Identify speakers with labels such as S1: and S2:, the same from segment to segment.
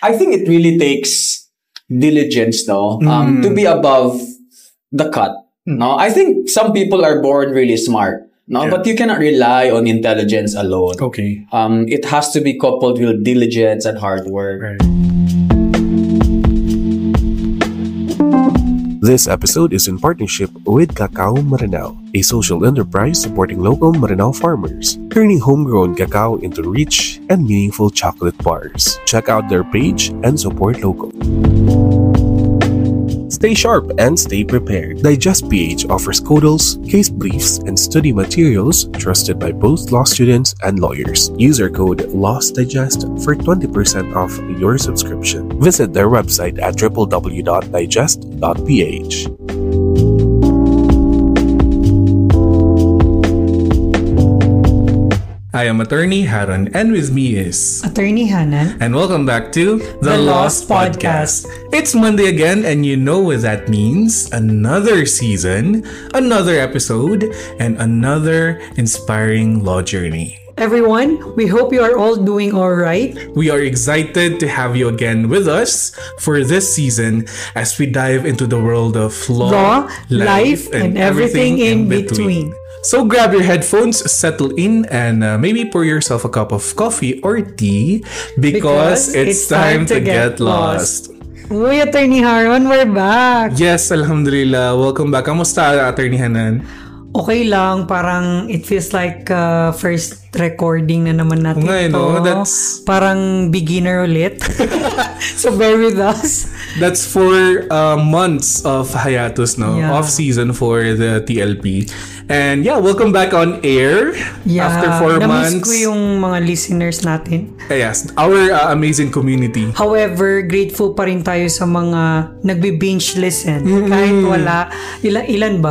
S1: I think it really takes diligence, though, to be above the cut. No, I think some people are born really smart. No, but you cannot rely on intelligence alone.
S2: Okay.
S1: It has to be coupled with diligence and hard work.
S2: Right.
S3: This episode is in partnership with Cacao Maranao, a social enterprise supporting local Maranao farmers, turning homegrown cacao into rich and meaningful chocolate bars. Check out their page and support local. Stay sharp and stay prepared. Digest PH offers codals, case briefs, and study materials trusted by both law students and lawyers. User code LAWSDigest for 20% off your subscription. Visit their website at www.digest.ph.
S2: I am Attorney Haron, and with me is
S4: Attorney Hanan.
S2: And welcome back to
S4: The Lost Podcast.
S2: It's Monday again, and you know what that means. Another season, another episode, and another inspiring law journey.
S4: Everyone, we hope you are all doing alright.
S2: We are excited to have you again with us for this season as we dive into the world of law,
S4: life, and everything in between.
S2: So grab your headphones, settle in, and maybe pour yourself a cup of coffee or tea because it's time to get lost.
S4: Uy, Attorney Haron, we're back!
S2: Yes, alhamdulillah. Welcome back. Kamusta, Attorney Hanan?
S4: Okay lang, parang it feels like first recording na naman natin
S2: Okay,
S4: ito.
S2: no? That's...
S4: Parang beginner ulit. So bear with us.
S2: That's 4 months of hiatus, no?
S4: Yeah.
S2: Off season for the TLP. And yeah, welcome back on air after 4 months.
S4: Namiss ko yung mga listeners natin.
S2: Yes, our amazing community.
S4: However, grateful pa rin tayo sa mga nagbi-binge listen. Kahit wala, ilan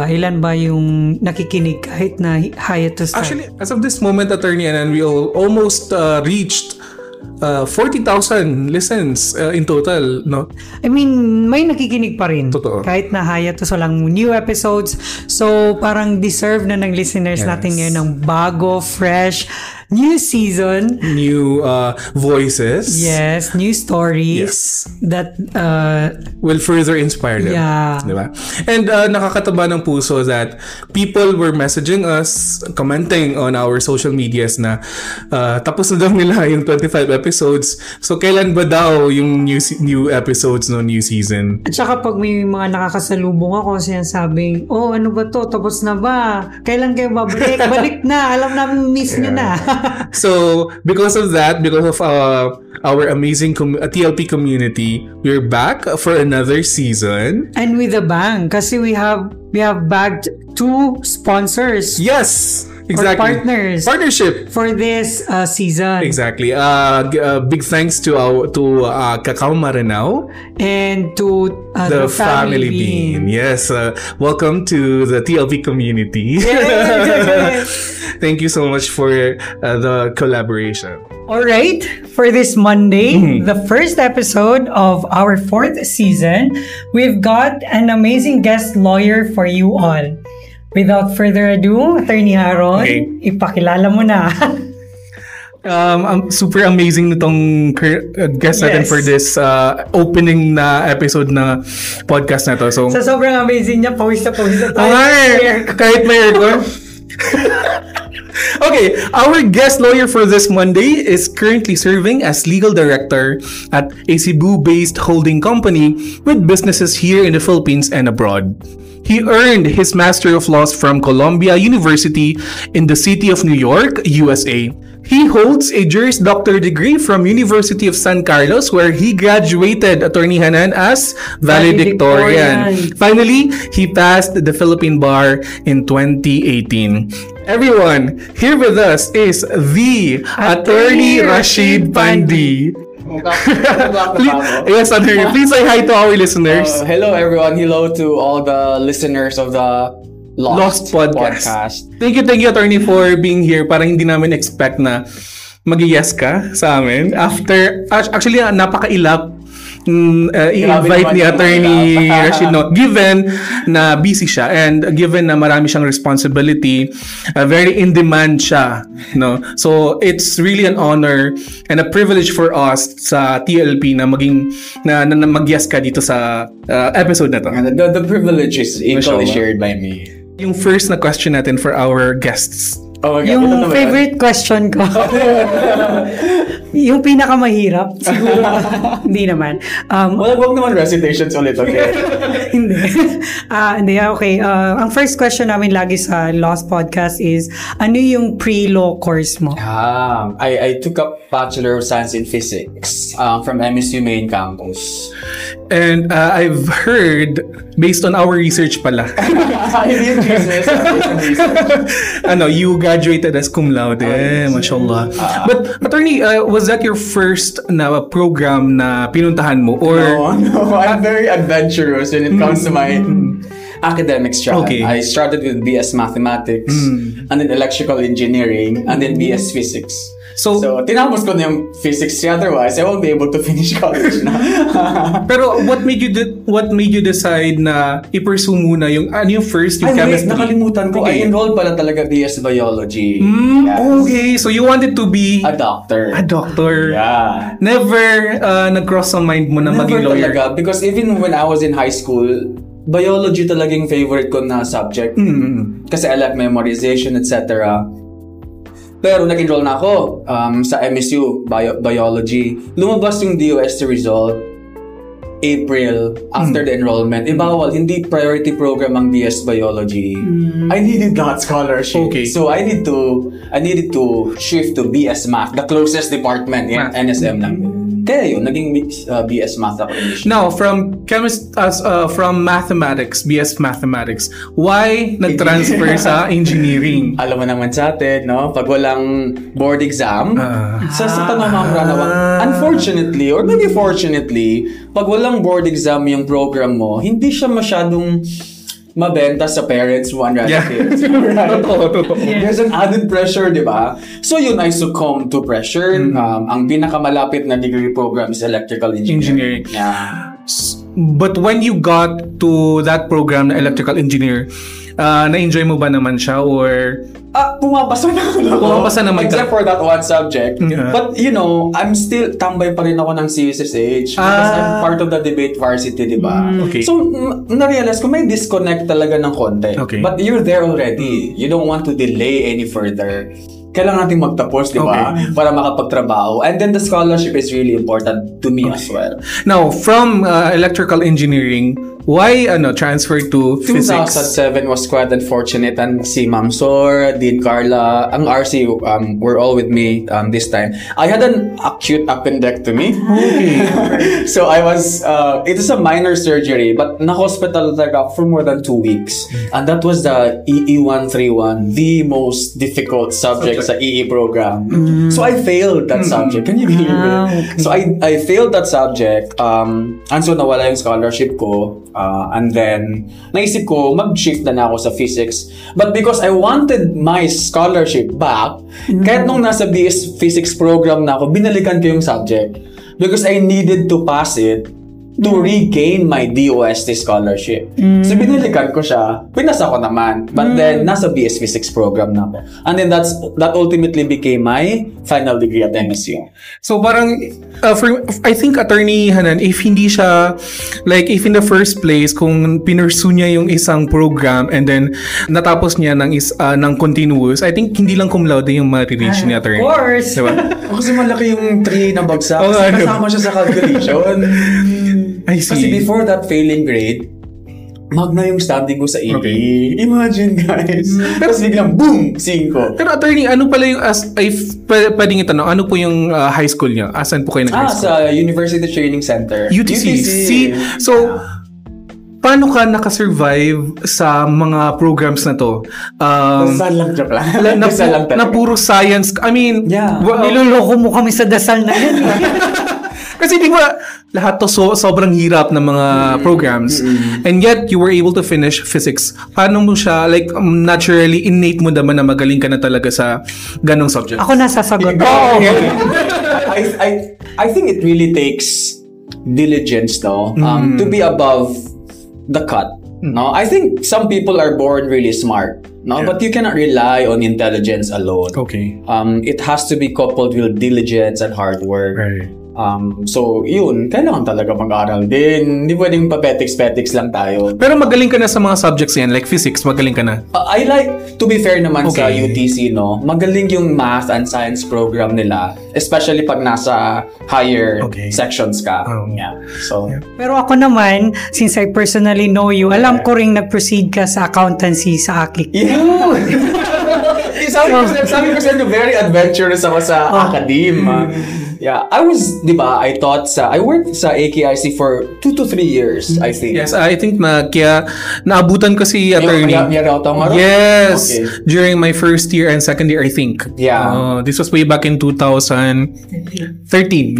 S4: ba yung nakikinig kahit na hiatus tayo?
S2: Actually, as of this moment, Attorney, and we almost reached 40,000 listens in total, no?
S4: I mean, may nakikinig pa rin.
S2: Totoo.
S4: Kahit na hiatus walang new episodes. So, parang deserve na ng listeners natin ngayon ng bago, fresh, new season.
S2: New voices.
S4: Yes, new stories.
S2: Yes.
S4: That
S2: will further inspire them.
S4: Yeah.
S2: Diba? And nakakataba ng puso that people were messaging us, commenting on our social medias na tapos na daw nila yung 25 episodes. So, kailan ba daw yung new episodes no new season?
S4: At saka pag may mga nakakasalubong ako, sinasabing, oh, ano ba to? Tapos na ba? Kailan kayo babalik? Balik na. Alam namin, miss nyo na.
S2: So, because of that, because of our amazing TLP community, we're back for another season.
S4: And with a bang, kasi we have bagged 2 sponsors.
S2: Yes, exactly.
S4: Or partners.
S2: Partnership
S4: for this season.
S2: Exactly. Big thanks to Cacao Maranao
S4: and to the Family Bean.
S2: Yes, welcome to the TLP community. Thank you so much for the collaboration.
S4: Alright, for this Monday, the first episode of our 4th season, we've got an amazing guest lawyer for you all. Without further ado, Attorney Haron, ipakilala mo na.
S2: Super amazing nitong guest natin for this opening na episode na podcast na to. So,
S4: sa sobrang amazing niya, pawis na tayo.
S2: Kahit may aircon. Okay, our guest lawyer for this Monday is currently serving as legal director at a Cebu-based holding company with businesses here in the Philippines and abroad. He earned his Master of Laws from Columbia University in the city of New York, USA. He holds a Juris Doctor degree from University of San Carlos, where he graduated, Attorney Hanan, as valedictorian. Finally, he passed the Philippine Bar in 2018. Everyone, here with us is the Attorney Rashid Pandi. Yes, Attorney. Please say hi to our listeners.
S1: Hello, everyone. Hello to all the listeners of the Lost Podcast.
S2: Thank you, Attorney, for being here. Parang hindi namin expect na mag-yes ka sa amin. After, actually, napaka-ilap i-invite ni
S1: naman
S2: Attorney
S1: yung
S2: Rashid, no? Given na busy siya and given na marami siyang responsibility, very in demand siya, no? So it's really an honor and a privilege for us sa TLP na mag-guest ka dito sa episode na to.
S1: The privilege is equally shared by me.
S2: Yung first na question natin for our guests.
S1: Oh, okay.
S4: Yung favorite question ko. Yung pinakamahirap. Siguro. Hindi naman.
S1: Wag naman recitations ulit, okay?
S4: Hindi. Hindi, okay. Ang first question namin lagi sa Lost Podcast is, ano yung pre-law course mo?
S1: I took up Bachelor of Science in Physics from MSU Main Campus.
S2: And I've heard, based on our research pala, you graduated as cum laude. Mashallah. But attorney, was that your first na program na pinuntahan mo? Or
S1: No. I'm very adventurous when it comes to my academics track.
S2: Okay.
S1: I started with BS Mathematics, and then Electrical Engineering, and then BS Physics. So tinapos ko na yung physics, otherwise I won't be able to finish college na.
S2: Pero what made you decide na i-pursue muna yung first yung chemistry?
S1: Nakalimutan ko.
S2: Okay.
S1: I enrolled pala talaga BS Biology. Yes.
S2: Okay, so you wanted to be
S1: A doctor. Yeah.
S2: Never nag-cross ang mind mo na maging lawyer?
S1: Talaga, because even when I was in high school, biology talagang favorite ko na subject. Kasi I like memorization, etc. Pero nag-enroll na ako sa MSU Biology. Lumabas yung DOST result April after the enrollment. Bawal, hindi priority program ang BS Biology. I needed that scholarship.
S2: Okay.
S1: So I needed to shift to BS Math, the closest department in NSM lang. Kaya yun, naging BS Math ako initially.
S2: Now, from mathematics, BS Mathematics, why nag-transfer sa engineering?
S1: Alam mo naman sa atin, no? Pag walang board exam, sa panamamra na unfortunately, or maybe fortunately, pag walang board exam yung program mo, hindi siya masyadong mabenta sa parents mo and relatives. Right?
S2: Totoo.
S1: There's an added pressure, di ba? So yun, I succumbed to pressure. Ang pinakamalapit na degree program is Electrical Engineering. Yeah.
S2: But when you got to that program na Electrical Engineer, na-enjoy mo ba naman siya or...
S1: Pumapasa na ako.
S2: Pumapasa naman
S1: Except for that one subject.
S2: Yeah.
S1: But, I'm still tambay pa rin ako ng CSSH because I'm part of the debate varsity, di ba?
S2: Okay.
S1: So, na-realize ko may disconnect talaga ng konti.
S2: Okay.
S1: But you're there already. You don't want to delay any further. Kailangan natin magtapos, di ba?
S2: Okay.
S1: Para makapagtrabaho. And then the scholarship is really important to me as well.
S2: Now, from electrical engineering, why transfer to physics?
S1: 2007 was quite unfortunate, and si Ma'am Sor, Dean Carla, ang RC were all with me this time. I had an acute appendectomy.
S2: Okay.
S1: So I was, it is a minor surgery, but na-hospital talaga for more than 2 weeks. And that was the EE131, the most difficult subject sa EE program. So I failed that subject. Can you believe it?
S4: Okay.
S1: So I failed that subject. And so nawala yung scholarship ko. And then, naisip ko, mag-shift na ako sa physics. But because I wanted my scholarship back, kahit nung nasa BS Physics program na ako, binalikan ko yung subject. Because I needed to pass it to regain my DOST scholarship. So, binalikan ko siya. Pinasa ko naman. But then, nasa BS Physics program na ako. And then, that ultimately became my final degree at MSU.
S2: So parang, I think Attorney Hanan, if hindi siya, like if in the first place, kung pinursue niya yung isang program and then natapos niya ng continuous, I think hindi lang cum laude yung ma-reach ni Attorney.
S4: Of course.
S2: Diba?
S1: Kasi malaki yung 3 na bagsak. Kasi kasama siya sa calculation.
S2: I see.
S1: Kasi before that failing grade, magna yung standing ko sa EE.
S2: Okay.
S1: Imagine, guys. Tapos biglang, boom! 5.
S2: Pero Attorney, ano pala yung, pwedeng itanong, ano po yung high school niya? Asan po kayo nag-high school?
S1: Sa University Training Center.
S2: UTC. See, so, paano ka nakasurvive sa mga programs na to?
S1: Dasal lang, joke lang. Dasal lang talaga.
S2: Na puro science. I mean,
S1: Yeah.
S4: Niloloko mo kami sa dasal na yan.
S2: kasi di ba, lahat to sobrang hirap ng mga programs. And yet, you were able to finish physics. Paano mo siya, like, naturally, innate mo naman na magaling ka na talaga sa ganong subject?
S4: Ako nasasagot.
S1: I think it really takes diligence though, to be above the cut. No, I think some people are born really smart. No, but you cannot rely on intelligence alone.
S2: Okay.
S1: It has to be coupled with diligence and hard work.
S2: Right.
S1: So, yun, kailangan talaga mag-aral din. Hindi pwedeng papetics-petics lang tayo.
S2: Pero magaling ka na sa mga subjects yan, like physics, magaling ka na.
S1: I like, to be fair naman sa UTC, no, magaling yung math and science program nila, especially pag nasa higher sections ka. Yeah. So,
S4: Pero ako naman, since I personally know you, alam ko ring nag-proceed ka sa accountancy sa AKIC.
S1: yeah. Sabi ko sa inyo, very adventurous ako sa academe. Yeah, I worked sa AKIC for 2 to 3 years, I think.
S2: Yes, I think kaya naabutan ko si attorney. Yes, during my first year and second year, I think.
S1: Yeah.
S2: This was way back in 2013.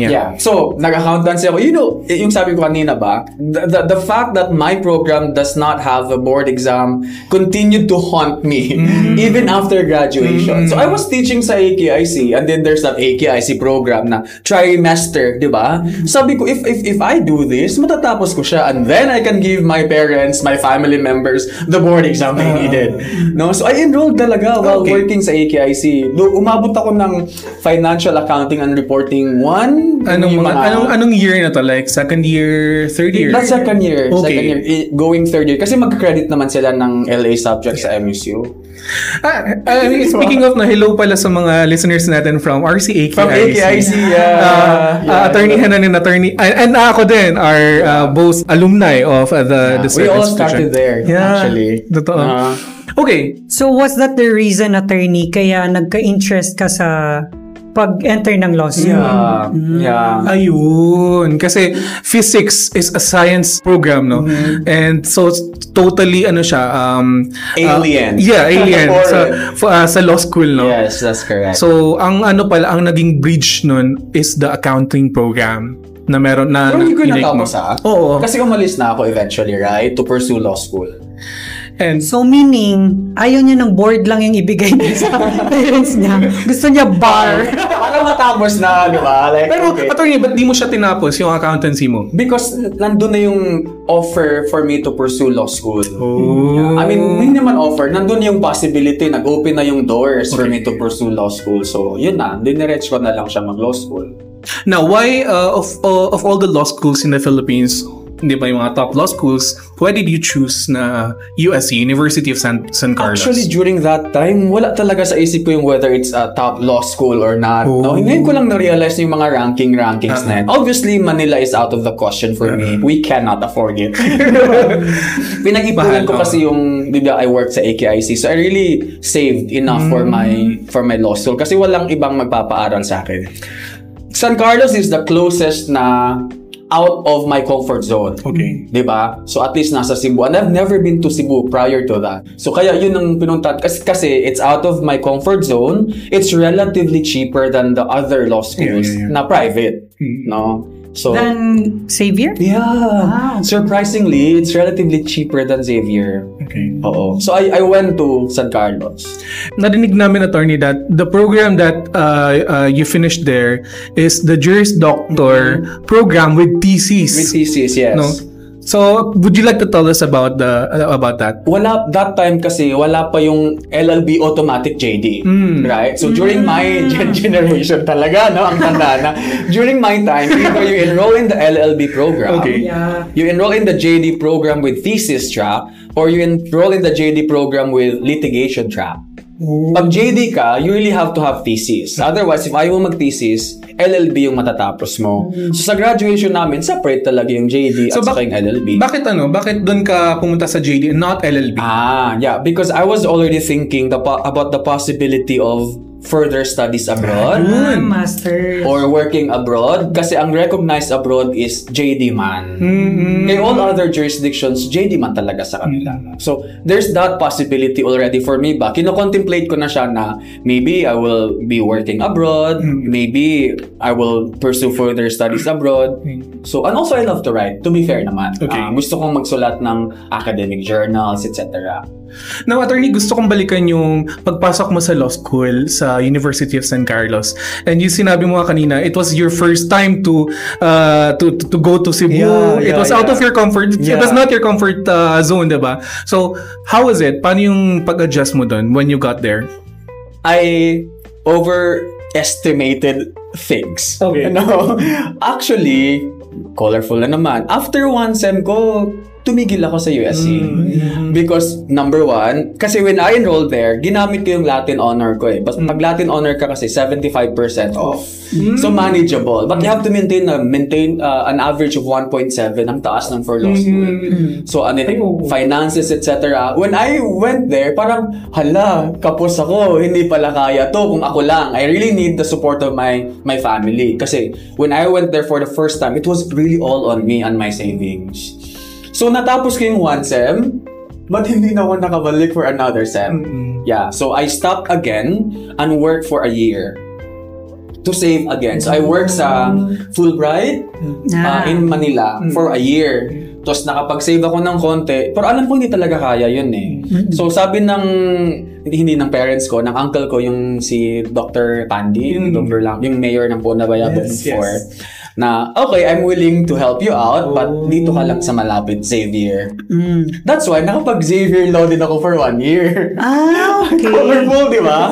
S1: Yeah. So, nag-accountancy ako. You know, yung sabi ko kanina ba, the fact that my program does not have a board exam continued to haunt me even after graduation. So, I was teaching sa AKIC and then there's that AKIC program na trimester, di ba? Sabi ko, if I do this, matatapos ko siya and then I can give my parents, my family members, the board exam they needed. No? So, I enrolled talaga while working sa AKIC. Umabot ako ng Financial Accounting and Reporting 1.
S2: Anong year na to? Like second year, third year?
S1: That's second year.
S2: Okay.
S1: Second year. Going third year. Kasi mag-credit naman sila ng LA subject sa MSU.
S2: Speaking of na, hello pala sa mga listeners natin from RCAKIC.
S1: From AKIC,
S2: Attorney Hanan and Attorney and ako din are both alumni of the
S1: we all started there, actually.
S2: Totoo. Okay.
S4: So, was that the reason, attorney, kaya nagka-interest ka sa pag-enter ng law school?
S1: Yeah.
S2: Ayun. Kasi physics is a science program, no? And so, totally, siya,
S1: alien.
S2: Alien. sa law school, no?
S1: Yes, that's correct.
S2: So, ang naging bridge nun is the accounting program na meron na...
S1: Pero hindi ko natapos
S2: Oo.
S1: Kasi umalis na ako eventually, right? To pursue law school.
S2: And
S4: so, meaning, ayaw niya ng board lang yung ibigay niya sa parents niya. Gusto niya bar.
S1: Para matapos na, di ba? Like,
S2: pero, attorney, ba't di mo siya tinapos yung accountancy mo?
S1: Because nandun na yung offer for me to pursue law school.
S2: Oh.
S1: I mean, hindi naman offer. Nandun yung possibility. Nag-open na yung doors for me to pursue law school. So, yun na. Diniretso ko na lang siya mag-law school.
S2: Now, why, of all the law schools in the Philippines, hindi ba yung mga top law schools, why did you choose na USC, University of San Carlos?
S1: Actually, during that time, wala talaga sa isip ko yung whether it's a top law school or not. No? Ngayon ko lang na-realize yung mga rankings na yun. Obviously, Manila is out of the question for me. We cannot afford it. Pinag-ipunan ko kasi yung, I worked sa AKIC. So, I really saved enough for my law school. Kasi walang ibang magpapaaral sa akin. San Carlos is the closest na out of my comfort zone.
S2: Okay.
S1: Diba? So at least nasa Cebu. And I've never been to Cebu prior to that. So kaya yun ang pinuntahan. Kasi it's out of my comfort zone. It's relatively cheaper than the other law schools na private. No? So,
S4: than Xavier?
S1: Yeah.
S4: Wow.
S1: Surprisingly, it's relatively cheaper than Xavier.
S2: Okay.
S1: Oo. So I went to San Carlos.
S2: Narinig namin, attorney, that the program that you finished there is the Juris Doctor program with thesis.
S1: With thesis, yes.
S2: No? So, would you like to tell us about that?
S1: Wala, that time kasi, wala pa yung LLB automatic JD. Right? So, during my generation talaga, no? Ang tanda na. During my time, either you enroll in the LLB program, you enroll in the JD program with thesis track, or you enroll in the JD program with litigation track. Pag JD ka, you really have to have thesis. Otherwise, if ayaw mo mag-thesis, LLB yung matatapos mo. So, sa graduation namin, separate talaga yung JD at saka yung LLB.
S2: Bakit doon ka pumunta sa JD and not LLB?
S1: Yeah. Because I was already thinking about the possibility of further studies abroad.
S4: Master.
S1: Or working abroad. Kasi ang recognized abroad is JD man. Kaya all other jurisdictions, JD man talaga sa kanila. So, there's that possibility already for me ba? Kino-contemplate ko na siya na maybe I will be working abroad. Maybe I will pursue further studies abroad. So, and also I love to write. To be fair naman.
S2: Okay.
S1: Gusto kong magsulat ng academic journals, etc.
S2: Now, attorney, gusto kong balikan yung pagpasok mo sa law school sa University of San Carlos. And yung sinabi mo kanina, it was your first time to go to Cebu. It was out of your comfort. It was not your comfort zone, diba? So, how was it? Paano yung pag-adjust mo dun when you got there?
S1: I overestimated things.
S2: Okay.
S1: Actually, colorful na naman. After one sem ko, tumigil ako sa USC. Because, number one, kasi when I enrolled there, ginamit ko yung Latin honor ko eh. But pag Latin honor ka kasi, 75% off. So, manageable. But you have to maintain an average of 1.7. Ang taas ng for law school. So, finances, etc. When I went there, parang, hala, kapos ako. Hindi pala kaya to kung ako lang. I really need the support of my family. Kasi, when I went there for the first time, it was really all on me and my savings. So, natapos ko yung one sem, but hindi na ako nakabalik for another sem. Yeah, so I stopped again and worked for a year to save again. So, I worked sa Fulbright in Manila for a year. Tapos, nakapag-save ako ng konti. Pero alam ko hindi talaga kaya yun eh. So, sabi hindi ng parents ko, ng uncle ko, yung si Dr. Tandy, yung mayor ng Punabayabon before. Na, okay, I'm willing to help you out, but dito ka lang sa malapit, Xavier. That's why, nakapag-Xavier Law din ako for 1 year.
S4: Okay.
S1: Colorful, di ba?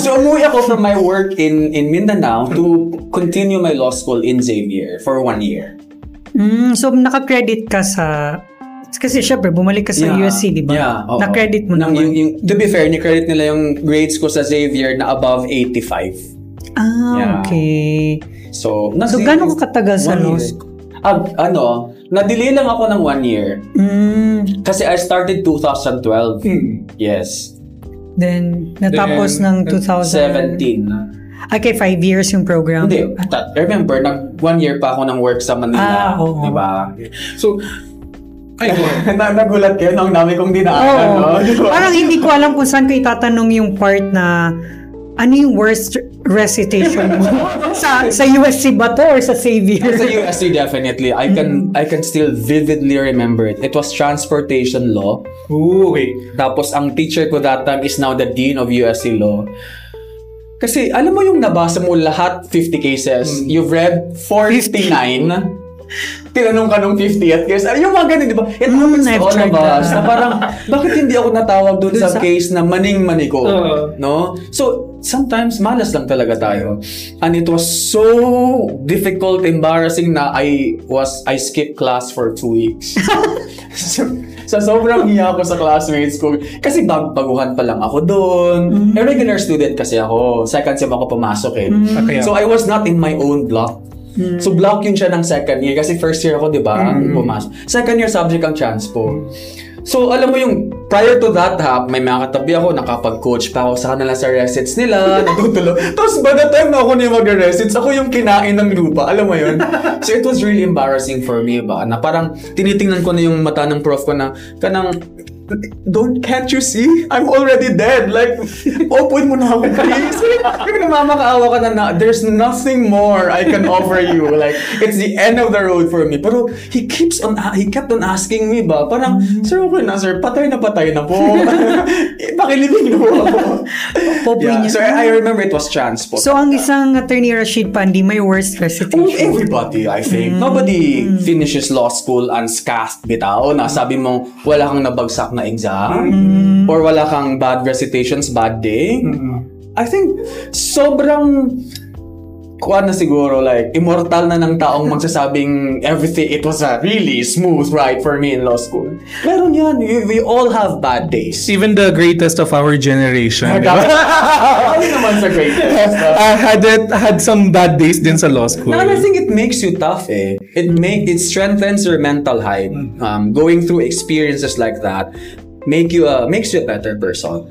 S1: So, umuwi ako from my work in Mindanao to continue my law school in Xavier for 1 year.
S4: So, naka-credit ka sa... Kasi syempre, bumalik ka sa USC, di ba?
S1: Yeah.
S4: Na-credit mo naman.
S1: To be fair, ni-credit nila yung grades ko sa Xavier na above 85.
S4: Okay.
S1: So
S4: gano'n ka katagal sa law school?
S1: Na-delay lang ako ng 1 year. Kasi I started 2012. Yes.
S4: Then, natapos ng
S1: 2017.
S4: Okay, 5 years yung program.
S1: Hindi. Remember, 1 year pa ako ng work sa Manila. Diba? So, nagulat kayo nung dami kong dinaanan, no?
S4: Parang hindi ko alam kung saan ko itatanong yung part na ano yung worst recitation mo? sa USC ba to or sa Xavier?
S1: Sa USC, definitely. I can still vividly remember it. It was transportation law.
S2: Okay.
S1: Tapos, ang teacher ko that time is now the dean of USC law. Kasi, alam mo yung nabasa mo lahat 50 cases. You've read 49. Tinanong ka nung 50th case. Yung mga ganun, di ba? It happens to all of us. Na parang, bakit hindi ako natawag dun sa case na maning-mani ko? No? So, sometimes, malas lang talaga tayo. And it was so difficult, embarrassing na I skipped class for 2 weeks. So, sobrang hiya ako sa classmates ko. Kasi baguhan pa lang ako doon. A regular student kasi ako. Second sem ako pumasok eh. So, I was not in my own block. So, block yun siya ng second year. Kasi first year ako, di ba? Pumasok. Second year subject ang transpo. So, alam mo yung, prior to that, may mga katabi ako, nakapag-coach pa ako sa kanila sa recits nila, natutulog. Tapos, by the time na ako na yung mag-recits, ako yung kinain ng lupa. Alam mo yun? So, it was really embarrassing for me, ba? Na parang, tinitingnan ko na yung mata ng prof ko na, can't you see? I'm already dead. Like, open mo na ako, please. Namamakaawa ka na, there's nothing more I can offer you. Like, it's the end of the road for me. Pero, he kept on asking me ba? Parang, sir, okay na, sir. Patay na po. Pakilibing na po ako. So, I remember it was transport.
S4: So, ang isang attorney Rashid Pandi, may worst recitation.
S1: Everybody, I think. Nobody finishes law school unscathed bitaw. Na sabi mo, wala kang nabagsak na exam or wala kang bad recitations, bad day. I think sobrang kuwan na siguro, like immortal na ng taong magsasabing everything, it was a really smooth ride for me in law school. Meron yan. We all have bad days.
S2: Even the greatest of our generation.
S1: Ano naman sa greatest?
S2: Had some bad days din sa law school.
S1: No, I think it makes you tough eh. It strengthens your mental height. Going through experiences like that makes you a better person.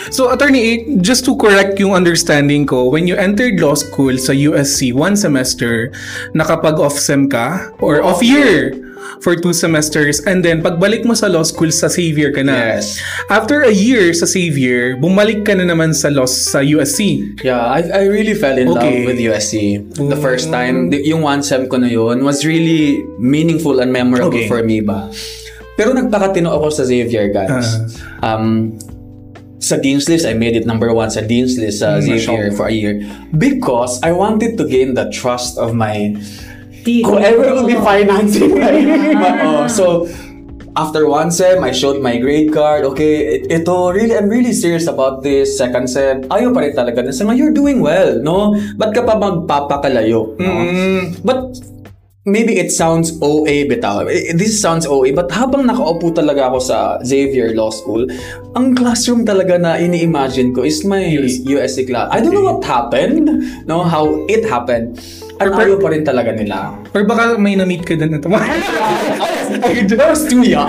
S2: So, Attorney A, just to correct yung understanding ko, when you entered law school sa USC, 1 semester, nakapag-off-sem ka or off-year for 2 semesters, and then pagbalik mo sa law school sa Xavier ka na.
S1: Yes.
S2: After a year sa Xavier, bumalik ka na naman sa USC.
S1: Yeah, I really fell in love with USC. The first time, yung 1 sem ko na yun was really meaningful and memorable for me ba. Pero nagpakatino ako sa Xavier, guys. Sa Dean's List, I made it number 1 sa Dean's List sa Xavier for a year. Because I wanted to gain the trust of my whoever will be financing so after 1 sem, I showed my grade card. Okay, I'm really serious about this. Second sem, ayaw pa rin talaga. Sabi, you're doing well, no? Ba't ka pa magpapakalayo? No? But maybe it sounds OA bitaw. This sounds OA, but habang nakaupo talaga ako sa Xavier Law School, ang classroom talaga na ini-imagine ko is my USC class. I don't know what happened, no? How it happened. Ang ayaw pa rin talaga nila.
S2: Or baka may na-meet ka din ito.
S1: I was too young.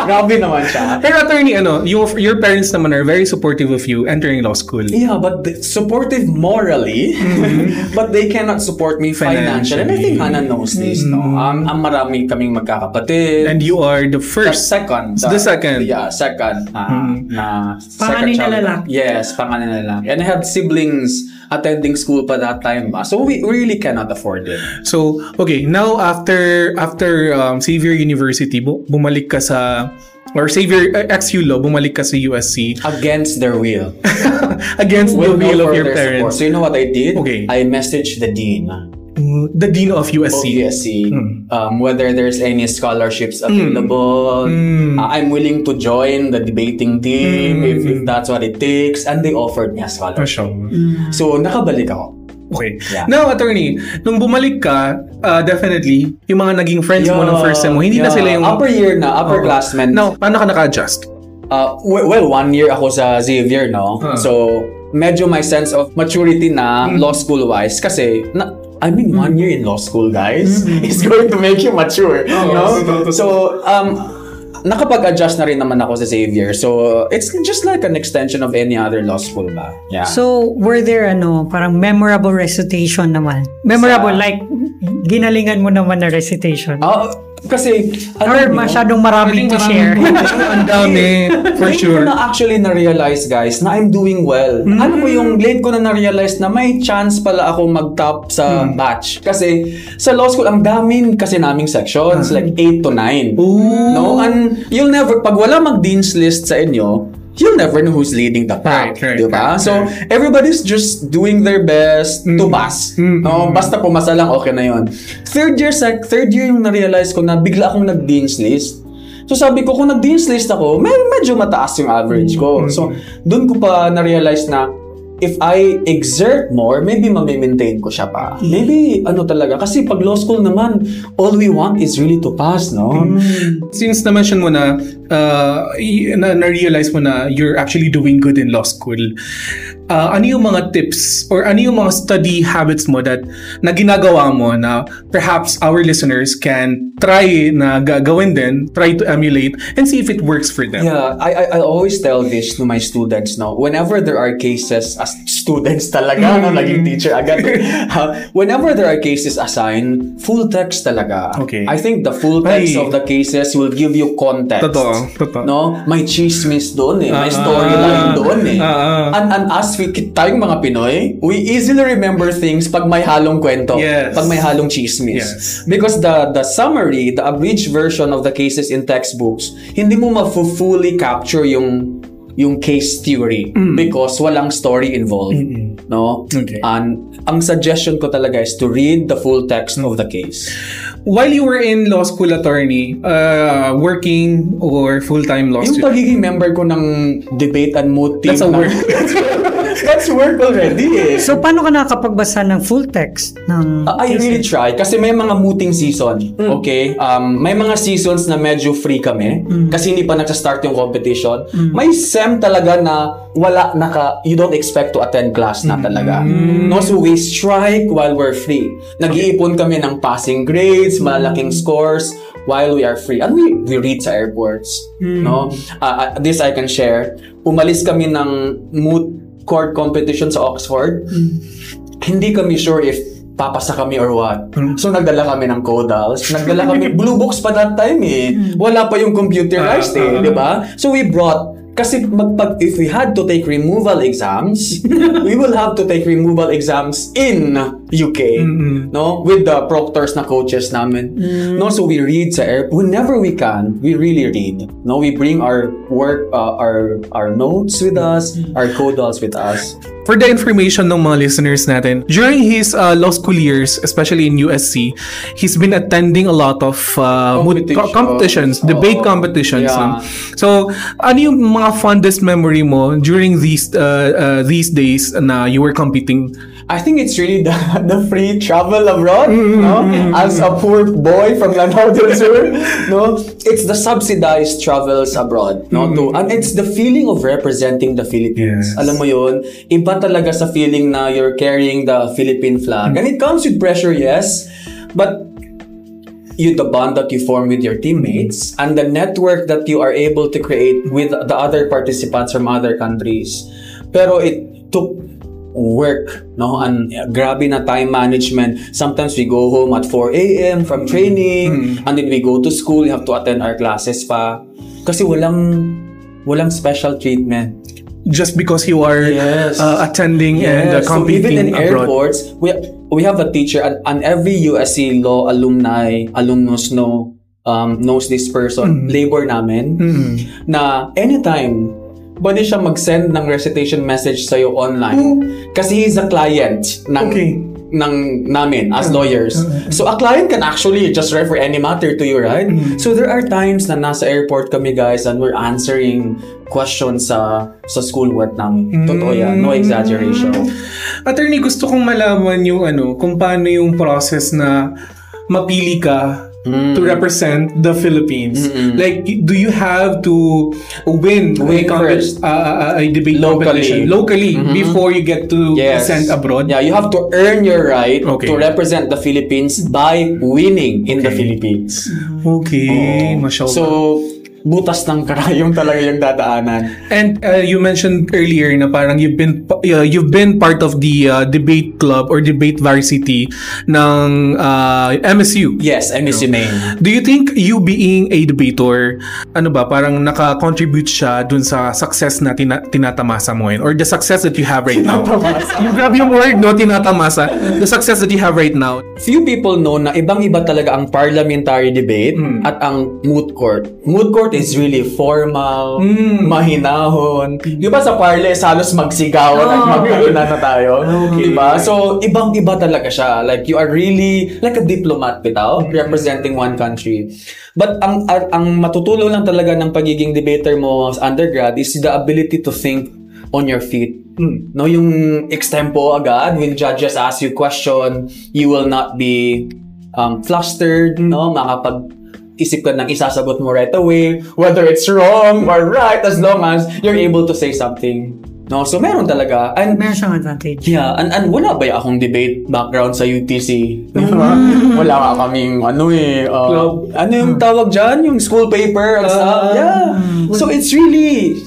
S1: Grabe naman siya.
S2: Pero attorney, your parents naman are very supportive of you entering law school.
S1: Yeah, but supportive morally, but they cannot support me financially. And I think Hannah knows this, no? Ang marami kaming magkakapatid.
S2: And you are the first.
S1: The second. Yeah, second.
S4: Panganay na lalaki.
S1: Yes, panganay na lalaki. And I had siblings attending school pa that time. So we really cannot afford it.
S2: So, okay, now after Xavier University, bumalik ka sa, or Xavier XU Law, bumalik ka sa USC.
S1: Against their will.
S2: Against the will of your parents.
S1: Support. So you know what I did?
S2: Okay.
S1: I messaged the dean.
S2: The dean of USC.
S1: Whether there's any scholarships available. I'm willing to join the debating team if that's what it takes. And they offered me a scholarship. So, nakabalik ako.
S2: Okay. Yeah. Now, attorney, nung bumalik ka, definitely, yung mga naging friends mo nung first sem mo, hindi na sila yung...
S1: Upperclassmen.
S2: Now, paano ka naka-adjust?
S1: Well, 1 year ako sa Xavier, no? So, medyo my sense of maturity na law school-wise kasi... 1 year in law school, guys, is going to make you mature. No? So, nakapag-adjust na rin naman ako sa Xavier. So, it's just like an extension of any other law school ba. Yeah.
S4: So, were there parang memorable recitation naman? Memorable, like, ginalingan mo naman na recitation?
S1: Kasi,
S4: or masyadong maraming to share.
S2: Ang dami, for sure.
S1: Late ko na actually na-realize, guys, na I'm doing well. Ano ko yung late ko na na-realize na may chance pala ako mag-top sa batch. Kasi sa law school, ang daming kasi naming sections, like 8 to 9. No? And you'll never, pag wala mag-dean's list sa inyo, you'll never know who's leading the pack. Diba? So, everybody's just doing their best to pass. No? Basta pumasa lang, okay na yun. Third year yung na-realize ko na bigla akong nag-dean's list. So, sabi ko, kung nag-dean's list ako, medyo mataas yung average ko. So, dun ko pa na-realize na if I exert more, maybe ma-maintain ko siya pa. Maybe, talaga. Kasi pag law school naman, all we want is really to pass, no?
S2: Since na-mention mo na, na-realize mo na you're actually doing good in law school, ano yung mga tips or ano yung mga study habits mo na ginagawa mo na perhaps our listeners can try na gawin din, try to emulate, and see if it works for them?
S1: Yeah, I always tell this to my students now. Whenever there are cases, as students talaga, naging teacher agad. Whenever there are cases assigned, full text talaga.
S2: Okay.
S1: I think the full text of the cases will give you context.
S2: Totoo.
S1: No? May chismis doon may storyline doon And as tayong mga Pinoy, we easily remember things pag may halong kwento.
S2: Yes.
S1: Pag may halong chismis.
S2: Yes.
S1: Because the summary, the abridged version of the cases in textbooks, hindi mo fully capture yung case theory because walang story involved. No?
S2: Okay.
S1: And ang suggestion ko talaga is to read the full text of the case.
S2: While you were in law school, attorney, working or full-time law
S1: Yung
S2: student?
S1: pagiging member ko ng debate and moot team.
S2: That's a work.
S1: That's work already
S4: So, paano ka nakapagbasa ng full text?
S1: I really try kasi may mga mooting season. Okay? May mga seasons na medyo free kami kasi hindi pa nagsa-start yung competition. May sem talaga na you don't expect to attend class na talaga. No, so we strike while we're free. Nag-iipon kami ng passing grades, malaking scores while we are free. And we read sa airports. No? This I can share. Umalis kami ng moot court competition sa Oxford. Hindi kami sure if papasa kami or what. So, nagdala kami ng Codals. Nagdala kami, blue books pa that time Wala pa yung computerized di ba? So, we brought Kasi if we had to take removal exams, we will have to take removal exams in UK, no? With the proctors na coaches namin. No, so we read sa airport. Whenever we can, we really read. No, we bring our work, our notes with us, our codals with us.
S2: For the information ng mga listeners natin, during his law school years, especially in USC, he's been attending a lot of competitions, debate competitions.
S1: Yeah.
S2: So, ano yung mga fondest memory mo during these days na you were competing?
S1: I think it's really the free travel abroad, no? As a poor boy from Lanao del Sur, no? It's the subsidized travels abroad, no? And it's the feeling of representing the Philippines.
S2: Yes.
S1: Alam mo yun, iba talaga sa feeling na you're carrying the Philippine flag. And it comes with pressure, yes, but the bond that you form with your teammates and the network that you are able to create with the other participants from other countries. Pero it took work, no? And grabe na time management. Sometimes we go home at 4 a.m. from training, and then we go to school, we have to attend our classes pa. Kasi walang special treatment.
S2: Just because you are attending and competing
S1: so even in
S2: abroad.
S1: Airports, we have a teacher, and every USC law alumnus knows this person, labor namin, na anytime pwede siya mag-send ng recitation message sa'yo online. Kasi he's a client namin as lawyers. So a client can actually just refer any matter to you, right? So there are times na nasa airport kami, guys, and we're answering questions sa schoolwork namin. Totoo yan. No exaggeration.
S2: Attorney, gusto kong malaman yung kung paano yung process na mapili ka to represent the Philippines. Like, do you have to win a debate competition locally before you get to present abroad?
S1: Yeah, you have to earn your right to represent the Philippines by winning in the Philippines.
S2: Okay, mashallah.
S1: So, butas ng karayong talaga yung dadaanan.
S2: And you mentioned earlier na parang you've been part of the debate club or debate varsity ng MSU.
S1: Yes, MSU Maine.
S2: Do you think you being a debater, parang naka-contribute siya dun sa success na tinatamasa mo yun? Or the success that you have right now? You grab yung word, no? Tinatamasa. The success that you have right now.
S1: Few people know na ibang-iba talaga ang parliamentary debate at ang moot court. Moot court is really formal, mahinahon. Di ba sa parle, halos magsigawan at magkakina na tayo? Di ba? So, ibang-iba talaga siya. Like, you are really like a diplomat without representing one country. But ang matutulong lang talaga ng pagiging debater mo as undergrad is the ability to think on your feet. No, yung extempo agad, when judges ask you question, you will not be flustered, no? Isip ka ng isasagot mo right away, whether it's wrong or right, as long as you're able to say something. No, so meron talaga. And
S4: meron siyang advantage.
S1: Yeah, and wala ba akong debate background sa UTC? Wala ka kaming ano yung tawag dyan? Yung school paper and stuff. Yeah. So it's really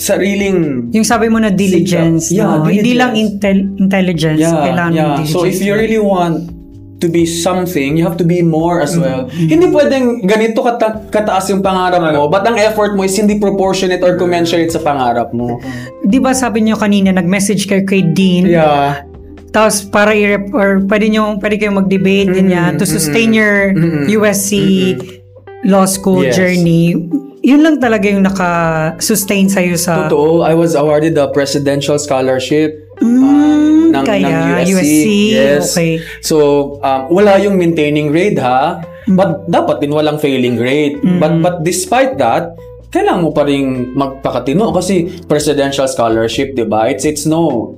S1: sariling
S4: yung sabi mo na diligence.
S1: Yeah,
S4: no? Hindi lang intelligence. Kailangan diligence.
S1: So if you really want to be something, you have to be more as well. Hindi pwedeng ganito kataas yung pangarap mo, but ang effort mo is hindi proportionate or commensurate sa pangarap mo.
S4: Di ba sabi niyo kanina, nag-message kayo kay Dean?
S1: Yeah.
S4: Tapos para pwede kayong mag-debate ganyan to sustain your USC law school journey. Yun lang talaga yung naka-sustain sa'yo sa...
S1: Totoo. I was awarded the presidential scholarship ng USC. Yes.
S4: Okay.
S1: So, wala yung maintaining grade ha. But dapat din walang failing grade. But despite that, kailangan mo pa rin magpakatino kasi presidential scholarship, diba? It's no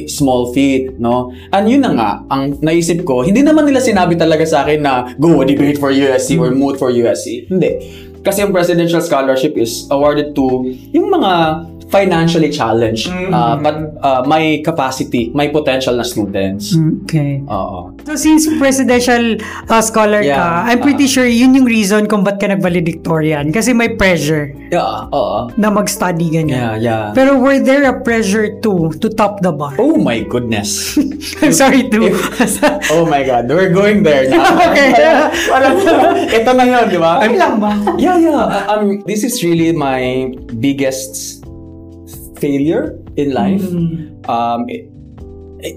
S1: small feat, no? And yun na nga, ang naisip ko, hindi naman nila sinabi talaga sa akin na go debate for USC or moot for USC. Hindi. Kasi yung presidential scholarship is awarded to yung mga financially challenged but may capacity, may potential na students.
S4: Okay. So since presidential scholar ka, I'm pretty sure yun yung reason kung ba't ka nag-valedictorian. Kasi may pressure na mag-study ganyan.
S1: Yeah.
S4: Pero were there a pressure to top the bar?
S1: Oh my goodness.
S4: I'm sorry to.
S1: Oh my God. We're going there now.
S4: Okay.
S1: Ito na yun, di ba?
S4: Lang ba?
S1: Yeah. Yeah. This is really my biggest failure in life.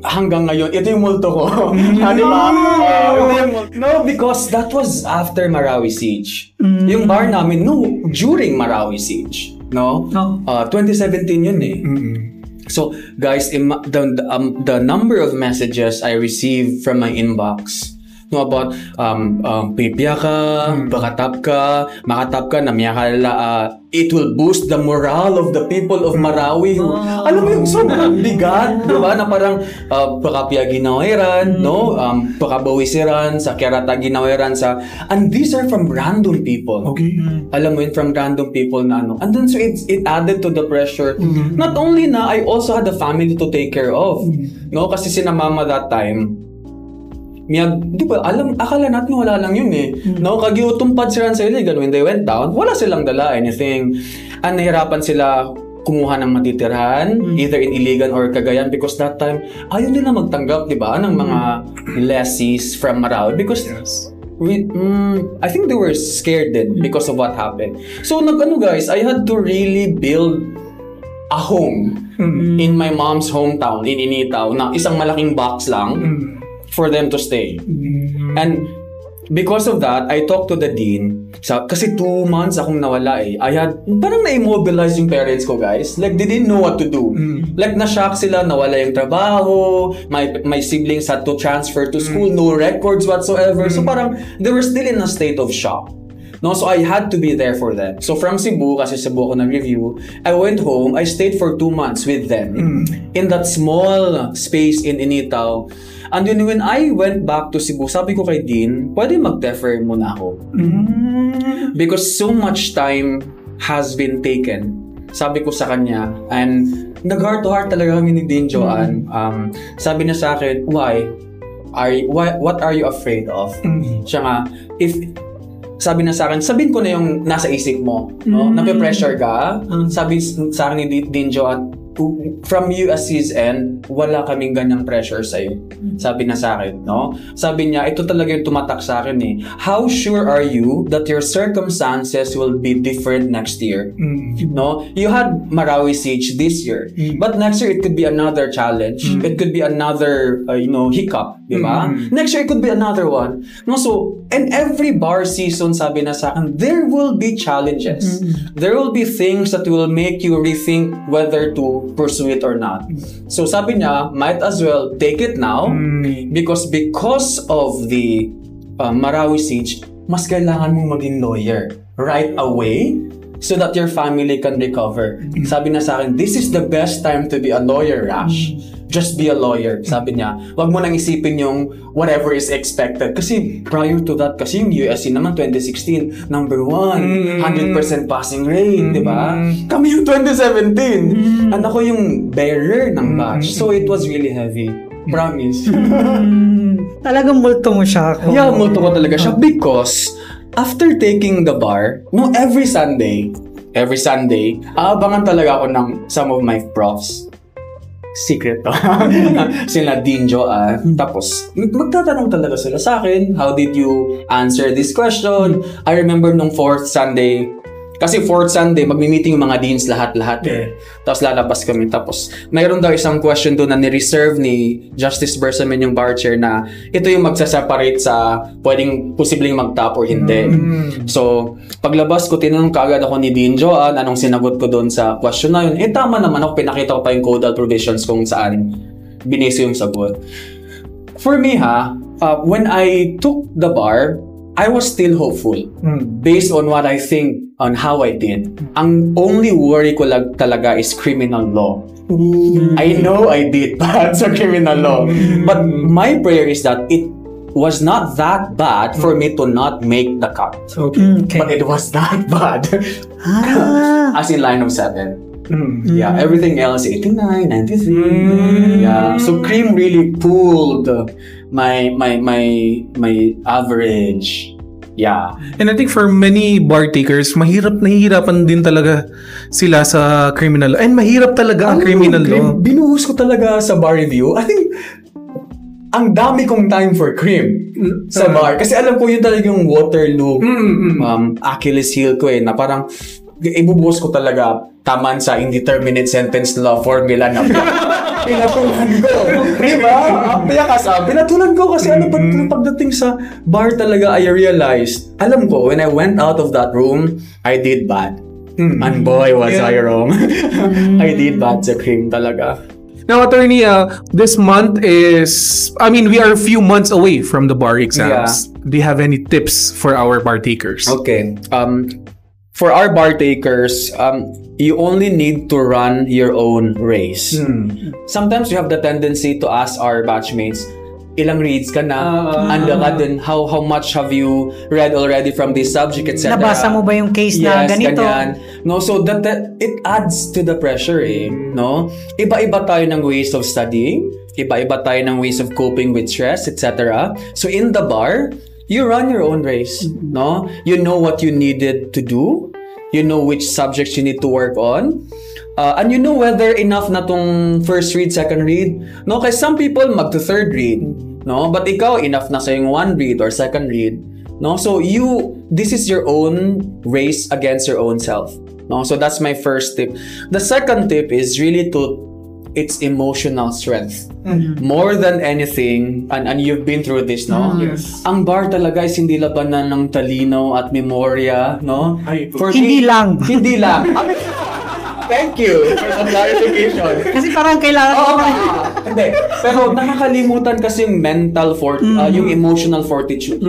S1: Hanggang ngayon, ito yung multo ko. Di ba? No, because that was after Marawi Siege. Yung bar namin, during Marawi Siege. No? 2017 yun eh. So, guys, the number of messages I received from my inbox about pipiya ka, makatap ka, namiya ka it will boost the morale of the people of Marawi. Alam mo yung sobrang bigat, di ba? Na parang pakapiya ginaweran, no? Pakabawisiran, sa kerata ginaweran, and these are from random people. Okay. Alam mo yun, from random people na ano. And then so it added to the pressure. Not only na, I also had a family to take care of. No? Kasi sina mama that time, di ba, akala natin wala lang yun eh. No, kagiutumpad sila sa iligan. When they went down, wala silang dala anything. And nahirapan sila kumuha ng matitirhan, either in Iligan or Cagayan, because that time, ayaw nila magtanggap, di ba, ng mga lessees from Marawi. Because I think they were scared then because of what happened. So, guys, I had to really build a home in my mom's hometown, in Initaw, na isang malaking box lang, for them to stay. And because of that, I talked to the dean. Kasi 2 months akong nawala eh. Parang na-immobilize yung parents ko, guys. Like, they didn't know what to do. Like, na-shock sila, nawala yung trabaho, my siblings had to transfer to school, no records whatsoever. So parang, they were still in a state of shock. No, so I had to be there for them. So from Cebu, kasi Cebu ako nag-review, I went home, I stayed for 2 months with them in that small space in Initaw. And then when I went back to Cebu, sabi ko kay Dean, pwede mag-defer muna ako. Because so much time has been taken. Sabi ko sa kanya, and nag-heart to heart talaga kami ni Dean Joanne. Sabi niya sa akin, what are you afraid of? Siya nga, sabi na sa akin, sabihin ko na yung nasa isip mo. No? Nape-pressure ka. Sabi sa akin ni Dean Joanne, from you as his end, wala kaming ganyang pressure sa'yo. Sabi na sa akin, no? Sabi niya, ito talaga yung tumatak sa akin eh. How sure are you that your circumstances will be different next year? No? You had Marawi Siege this year. But next year, it could be another challenge. It could be another, hiccup. Diba? Next year, it could be another one. No? So, and every bar season, sabi na sa akin, there will be challenges. There will be things that will make you rethink whether to pursue it or not. So sabi niya, might as well take it now because of the Marawi Siege, mas kailangan mong maging lawyer right away so that your family can recover. Sabi niya sa akin, this is the best time to be a lawyer, Rash. Just be a lawyer. Sabi niya, wag mo nang isipin yung whatever is expected. Kasi prior to that, kasi yung USC naman 2016, number 1, 100% passing rate, di ba? Kami yung 2017. And ako yung bearer ng batch. So it was really heavy. Promise.
S4: Talagang multo mo siya.
S1: Yeah, multo ko talaga siya because after taking the bar, every Sunday, aabangan talaga ako ng some of my profs. Secret to. Sila Dean Joanne. Tapos, magtatanong talaga sila sa akin, how did you answer this question? I remember nung 4th Sunday, kasi 4th Sunday, magmi-meeting yung mga deans lahat-lahat eh. Tapos lalabas kami. Tapos, mayroon daw isang question doon na ni-reserve ni Justice Bersamin yung bar chair na ito yung magsaseparate sa pwedeng posibleng mag-top or hindi. So, paglabas ko, tinanong kaagad ako ni Dean Joanne anong sinagot ko doon sa question na yun. Tama naman ako, pinakita ko pa yung codal provisions kung saan binase yung sagot. For me when I took the bar, I was still hopeful based on what I think on how I did. Ang only worry ko lang talaga is criminal law. I know I did bad sa criminal law. But my prayer is that it was not that bad for me to not make the cut. Okay. But it was that bad. As in line of 7. Yeah, everything else 89, 93. Yeah. So cream really pulled my average. Yeah.
S2: And I think for many bar takers, nahihirapan din talaga sila sa criminal law. And mahirap talaga ang criminal law.
S1: Binuhos ko talaga sa bar review. I think ang dami kong time for cream sa bar. Kasi alam ko yun talaga yung Waterloo Achilles heel ko na parang ibubuhos ko talaga taman sa indeterminate sentence law formula na pinatulan ko. Diba? Pinatulan ko kasi pagdating sa bar talaga, I realized, alam ko, when I went out of that room, I did bad. And boy, was I wrong. I did bad sa cream talaga.
S2: Now, attorney, this month is, we are a few months away from the bar exams. Yeah. Do you have any tips for our bar takers?
S1: Okay. For our bar takers, you only need to run your own race. Sometimes we have the tendency to ask our batchmates, ilang reads ka na? And how much have you read already from this subject, etc.
S4: Nabasa mo ba yung case na ganito?
S1: Ganyan. No, so that it adds to the pressure no? Iba-iba tayo ng ways of studying, iba-iba tayo ng ways of coping with stress, etc. So in the bar, you run your own race, no? You know what you needed to do. You know which subjects you need to work on. And you know whether enough na tong first read, second read. No? Kasi some people mag to third read. No? But ikaw, enough na sa yung one read or second read. No? So this is your own race against your own self. No? So that's my first tip. The second tip is really it's emotional strength. More than anything, and you've been through this, no?
S2: Yes.
S1: Ang bar talaga is hindi labanan ng talino at memorya, no?
S4: Hindi lang.
S1: Hindi lang. Thank you for the clarification.
S4: Kasi parang kailangan
S1: Hindi. Pero nakakalimutan kasi yung mental yung emotional fortitude.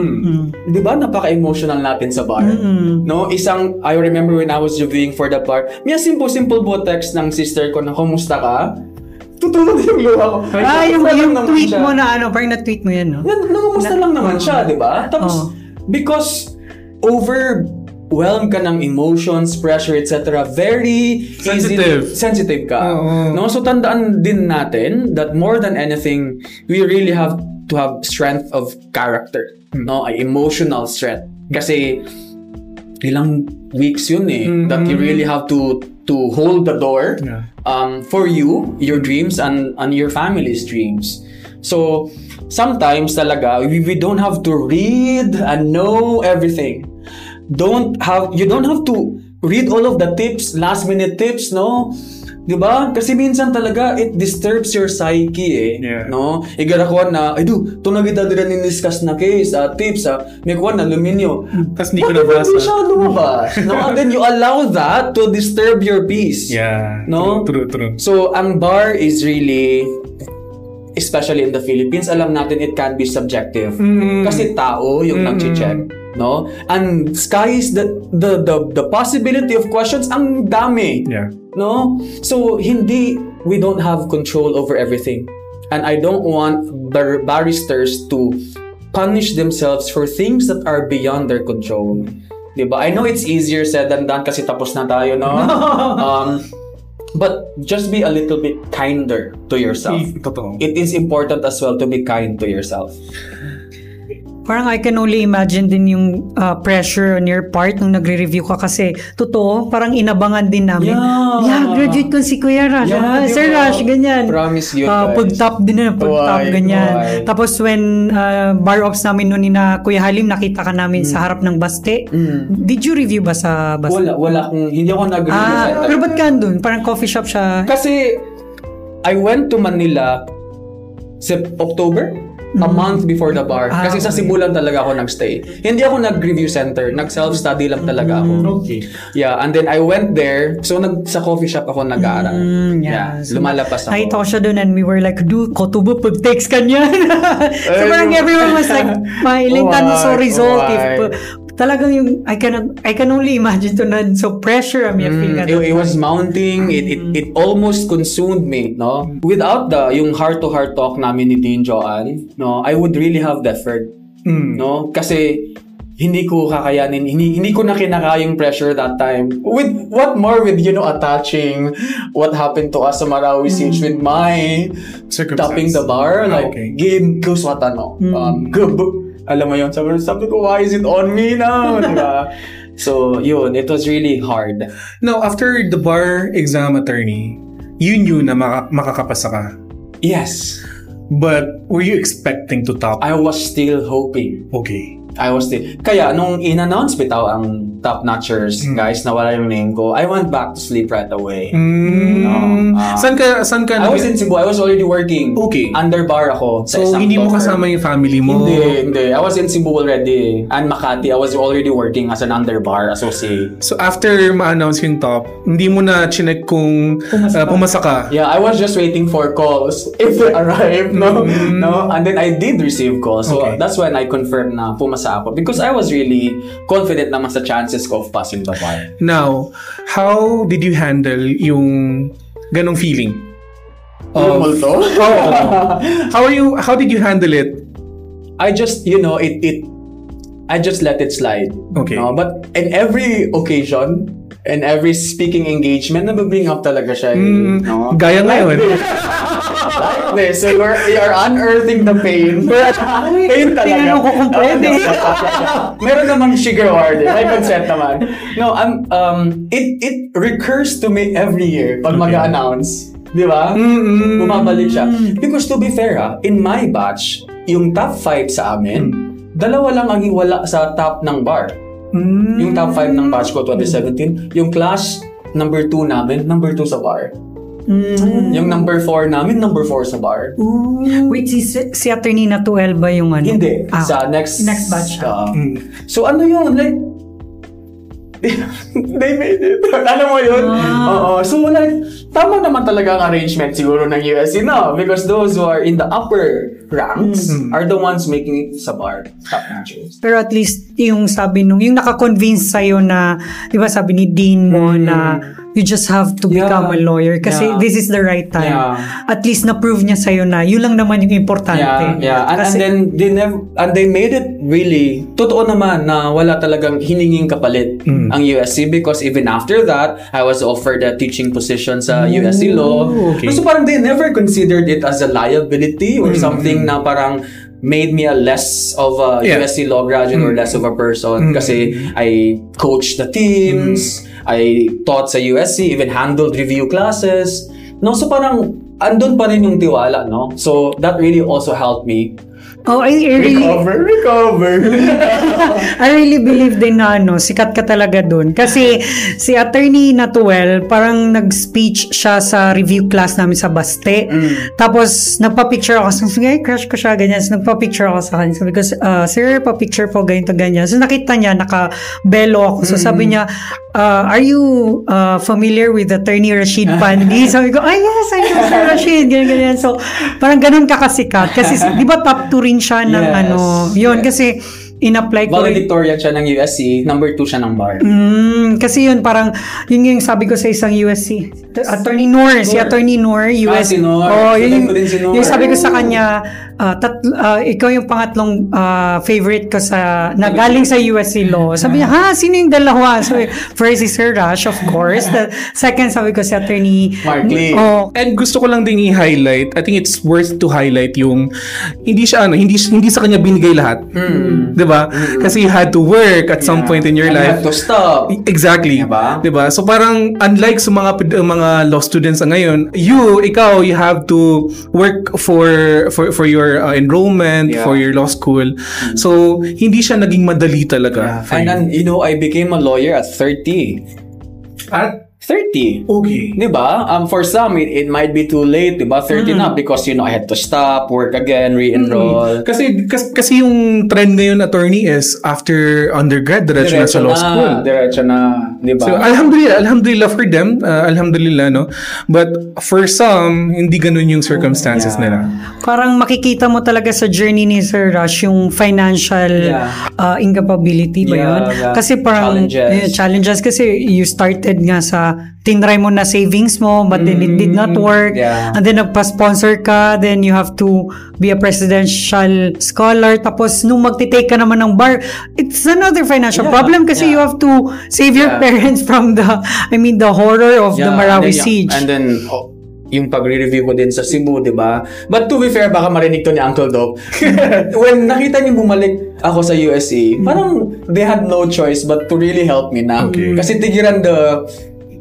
S1: Di ba? Napaka-emotional natin sa bar. No? I remember when I was reviewing for the bar, may simple text ng sister ko na, kumusta ka? Tutulog yung luha ko.
S4: Yung tweet mo na parang na-tweet mo yan, no?
S1: Nangumusta lang naman siya, di ba? Tapos, because overwhelmed ka ng emotions, pressure, etc. Very sensitive ka. No? So, tandaan din natin that more than anything, we really have to have strength of character. No? Emotional strength. Kasi, ilang weeks yun that you really have to hold the door for you, your dreams, and your family's dreams. So, sometimes talaga, we don't have to read and know everything. You don't have to read all of the tips, last minute tips, no? Diba? Kasi minsan talaga, it disturbs your psyche no? Igarakuan na, ito nagita din ni-discuss na case, tips, may kuwan na, luminyo.
S2: Tapos hindi ko nabasa.
S1: Hindi siya lumabas. No? And then you allow that to disturb your peace.
S2: Yeah.
S1: No?
S2: True.
S1: So, ang bar is really, especially in the Philippines, alam natin it can be subjective. Kasi tao yung nag-check. No? And sky is the possibility of questions ang dami.
S2: Yeah.
S1: No? So we don't have control over everything. And I don't want barristers to punish themselves for things that are beyond their control. Diba? I know it's easier said than done kasi tapos na tayo, no? But just be a little bit kinder to yourself. It is important as well to be kind to yourself.
S4: Parang I can only imagine din yung pressure on your part nung nagre-review ka kasi totoo, parang inabangan din namin. Graduate ko si Kuya Rush. Sir Rush, ganyan.
S1: Promise yun, guys.
S4: Pag-top din na, pag-top, ganyan. Tapos when bar ops namin noon ni na Kuya Halim, nakita ka namin sa harap ng Baste. Did you review ba sa Baste?
S1: Wala. Hindi ako nag-review.
S4: Pero ba't ka andun? Parang coffee shop siya.
S1: Kasi I went to Manila October? A month before the bar. Kasi sa Cebu lang talaga ako nagstay. Hindi ako nag-review center. Nag-self-study lang talaga ako.
S2: Okay.
S1: Yeah, and then I went there. So, sa coffee shop ako nag-aaral. So, lumalapas ako.
S4: Nakita ko siya doon and we were like, kotubo, pag-text ka niya. So, parang everyone was like, mailitan sa result. Talagang yung, I can only imagine to na so pressure I'm feeling at
S1: it was mounting. It almost consumed me, no? Without yung heart-to-heart talk namin ni Dean Joanne, no, I would really have deferred, no? Kasi hindi ko kakayanin, hindi ko na kinakayang pressure that time. With attaching what happened to us sa Marawi Siege with my topping the bar, game kuswata, no? Alam mo yun, sabi ko, why is it on me now? Diba? So, yun, it was really hard.
S2: Now, after the bar exam, attorney, you knew na makakapasa ka?
S1: Yes.
S2: But were you expecting to top?
S1: I was still hoping.
S2: Okay.
S1: Kaya nung in-announce bitaw ang top notchers, guys, nawala yung name ko, I went back to sleep right away.
S2: Saan ka?
S1: I was in Cebu. I was already working.
S2: Okay.
S1: Under bar ako. Sa
S2: So,
S1: isang
S2: hindi mo
S1: floor.
S2: kasama yung family mo?
S1: Hindi. I was in Cebu already. And Makati, I was already working as an under bar associate.
S2: So, after ma-announce yung top, hindi mo na chinek kung pumasa ka?
S1: Yeah, I was just waiting for calls if they arrive, no? And then I did receive calls. So, that's when I confirmed na pumasa ako. Because I was really confident naman sa chances ko of passing the bar.
S2: Now, how did you handle yung ganong feeling?
S1: Yung multo?
S2: How did you handle it?
S1: I just, I just let it slide.
S2: Okay.
S1: No? But in every occasion, in every speaking engagement, nabibring up talaga siya. No?
S2: Gaya ngayon.
S1: Like this. So we are unearthing the pain. Pain talaga.
S4: Tingnan ko kung pwede.
S1: Meron namang sugar warden. May consent naman. No, it recurs to me every year pag mag-announce. Di ba? Bumabalik siya. Because to be fair, in my batch, yung top 5 sa amin, dalawa lang ang wala sa top ng bar. Yung top 5 ng batch ko 2017, yung class number 2 namin, number 2 sa bar. Yung number 4 namin, number 4 sa bar.
S4: Wait, si Attorney Natuel ba yung ano?
S1: Hindi. Sa next
S4: batch.
S1: So ano yun? Like, they made it. Alam mo yun? Oo. So like, tama naman talaga ang arrangement siguro ng USC, no? Because those who are in the upper ranks are the ones making it sa bar. Top notchers.
S4: Pero at least yung sabi yung naka-convince sa'yo na, di ba sabi ni Dean mo na you just have to become a lawyer kasi this is the right time.
S1: Yeah.
S4: At least na-prove niya sa'yo na yun lang naman yung importante.
S1: Yeah. And then they made it really, totoo naman na wala talagang hininging kapalit ang USC because even after that, I was offered a teaching position sa USC Law.
S2: Okay.
S1: So parang they never considered it as a liability or something na parang made me a less of a USC Law graduate or less of a person kasi I coached the teams, I taught sa USC, even handled review classes. No, so parang andun pa rin yung tiwala, no? So that really also helped me
S4: Oh, I really
S1: recover.
S4: I really believe din na sikat ka talaga dun. Kasi si Attorney Natuel, parang nag-speech siya sa review class namin sa Baste. Tapos, nagpa-picture ako. Sabi ko, crush ko siya, ganyan. So, nagpa-picture ako sa kanya. Sabi ko, sir, pa-picture po, ganito, ganyan. So, nakita niya, naka-belo ako. So, sabi niya, are you familiar with Attorney Rashid Pandi? Sabi ko, yes, I know Sir Rashid. Ganyan, ganyan. So, parang ganun kakasikat. Kasi, di ba top 2 rin siya ng yun. Kasi, in-apply ko.
S1: Valedictorian siya ng USC, number 2 siya ng bar.
S4: Kasi yun, parang, yun yung sabi ko sa isang USC. Attorney Noor, si Attorney Noor, US.
S1: Si Noor.
S4: Oh, yun,
S1: Si Noor.
S4: yung sabi ko sa kanya, ikaw yung pangatlong favorite ko na galing sa USC Law. Sabi niya, sino yung dalawa? So, first is Sir Rash, of course. The second, sabi ko si Attorney
S1: Mark Lee.
S4: Oh,
S2: And gusto ko lang ding i-highlight, I think it's worth to highlight yung hindi sa kanya binigay lahat. 'Di ba? Kasi you had to work at some point in your
S1: And
S2: life.
S1: you have to stop.
S2: Exactly.
S1: Diba?
S2: 'Di ba? So parang unlike sa mga law students ngayon, you have to work for your enrollment, for your law school. So hindi siya naging madali talaga. for
S1: And
S2: you.
S1: then, I became a lawyer at 30.
S2: At
S1: 30.
S2: okay.
S1: Diba? For some, it might be too late, diba? 30 na because, I had to stop, work again, re-enroll.
S2: Kasi yung trend ngayon, attorney, is after undergrad, diretso na sa law school.
S1: Diretso na, diba?
S2: So, alhamdulillah for them. Alhamdulillah, no? But for some, hindi ganun yung circumstances nila.
S4: parang makikita mo talaga sa journey ni Sir Rush yung financial incapability ba yun? Kasi parang challenges kasi you started nga sa tinry mo na savings mo but then it did not work and then nagpa-sponsor ka, then you have to be a presidential scholar, tapos nung magtitake ka naman ng bar, it's another financial problem kasi you have to save your parents from the horror of the Marawi siege.
S1: And then yung pagre-review ko din sa Cebu, di ba? But to be fair, baka marinig to ni Uncle Doc. When nakita niyo bumalik ako sa USC, parang they had no choice but to really help me na. Kasi tigiran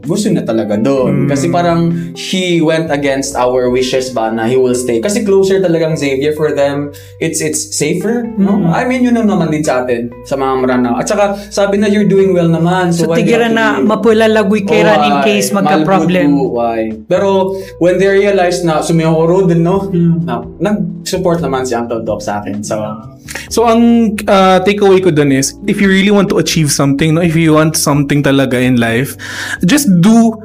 S1: gusto na talaga doon. Kasi parang he went against our wishes ba na he will stay. Kasi closer talagang Xavier for them. It's safer, no? I mean, yun naman din sa atin, sa mga Maranao. At saka, sabi na you're doing well naman.
S4: So tigiran na mapulalagoy kairan in case magka-problem.
S1: Pero when they realize na sumiyoro din, no? Nag-support naman si Uncle Doc sa akin.
S2: So ang takeaway ko dun is, if you really want to achieve something, no, if you want something talaga in life, just do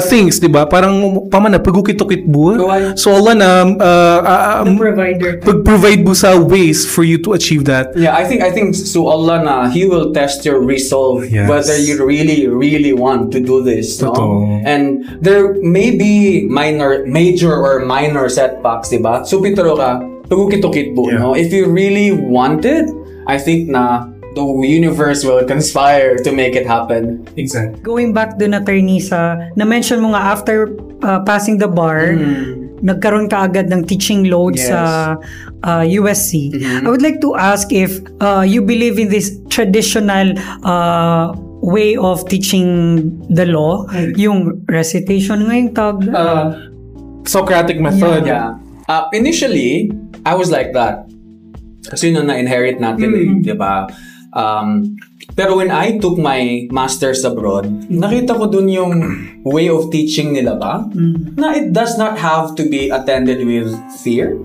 S2: things, di ba? Parang pamana pagukit-ukit bu. So Allah na
S4: the provider.
S2: Pag-provide mo sa ways for you to achieve that.
S1: Yeah, I think so Allah na He will test your resolve, whether you really want to do this, no? And there may be major or minor setbacks, di ba? So pitero ka, pagukit-ukit po, no? If you really want it, I think na the universe will conspire to make it happen.
S2: Exactly.
S4: Going back dun, attorney, na-mention mo nga after passing the bar, nagkaroon ka agad ng teaching load sa USC. I would like to ask if you believe in this traditional way of teaching the law, yung recitation ngayong
S2: Socratic method.
S1: Yeah. Initially, I was like that. Kasi yun na na-inherit natin, di ba? Pero when I took my master's abroad, nakita ko dun yung way of teaching nila ba? Na it does not have to be attended with fear.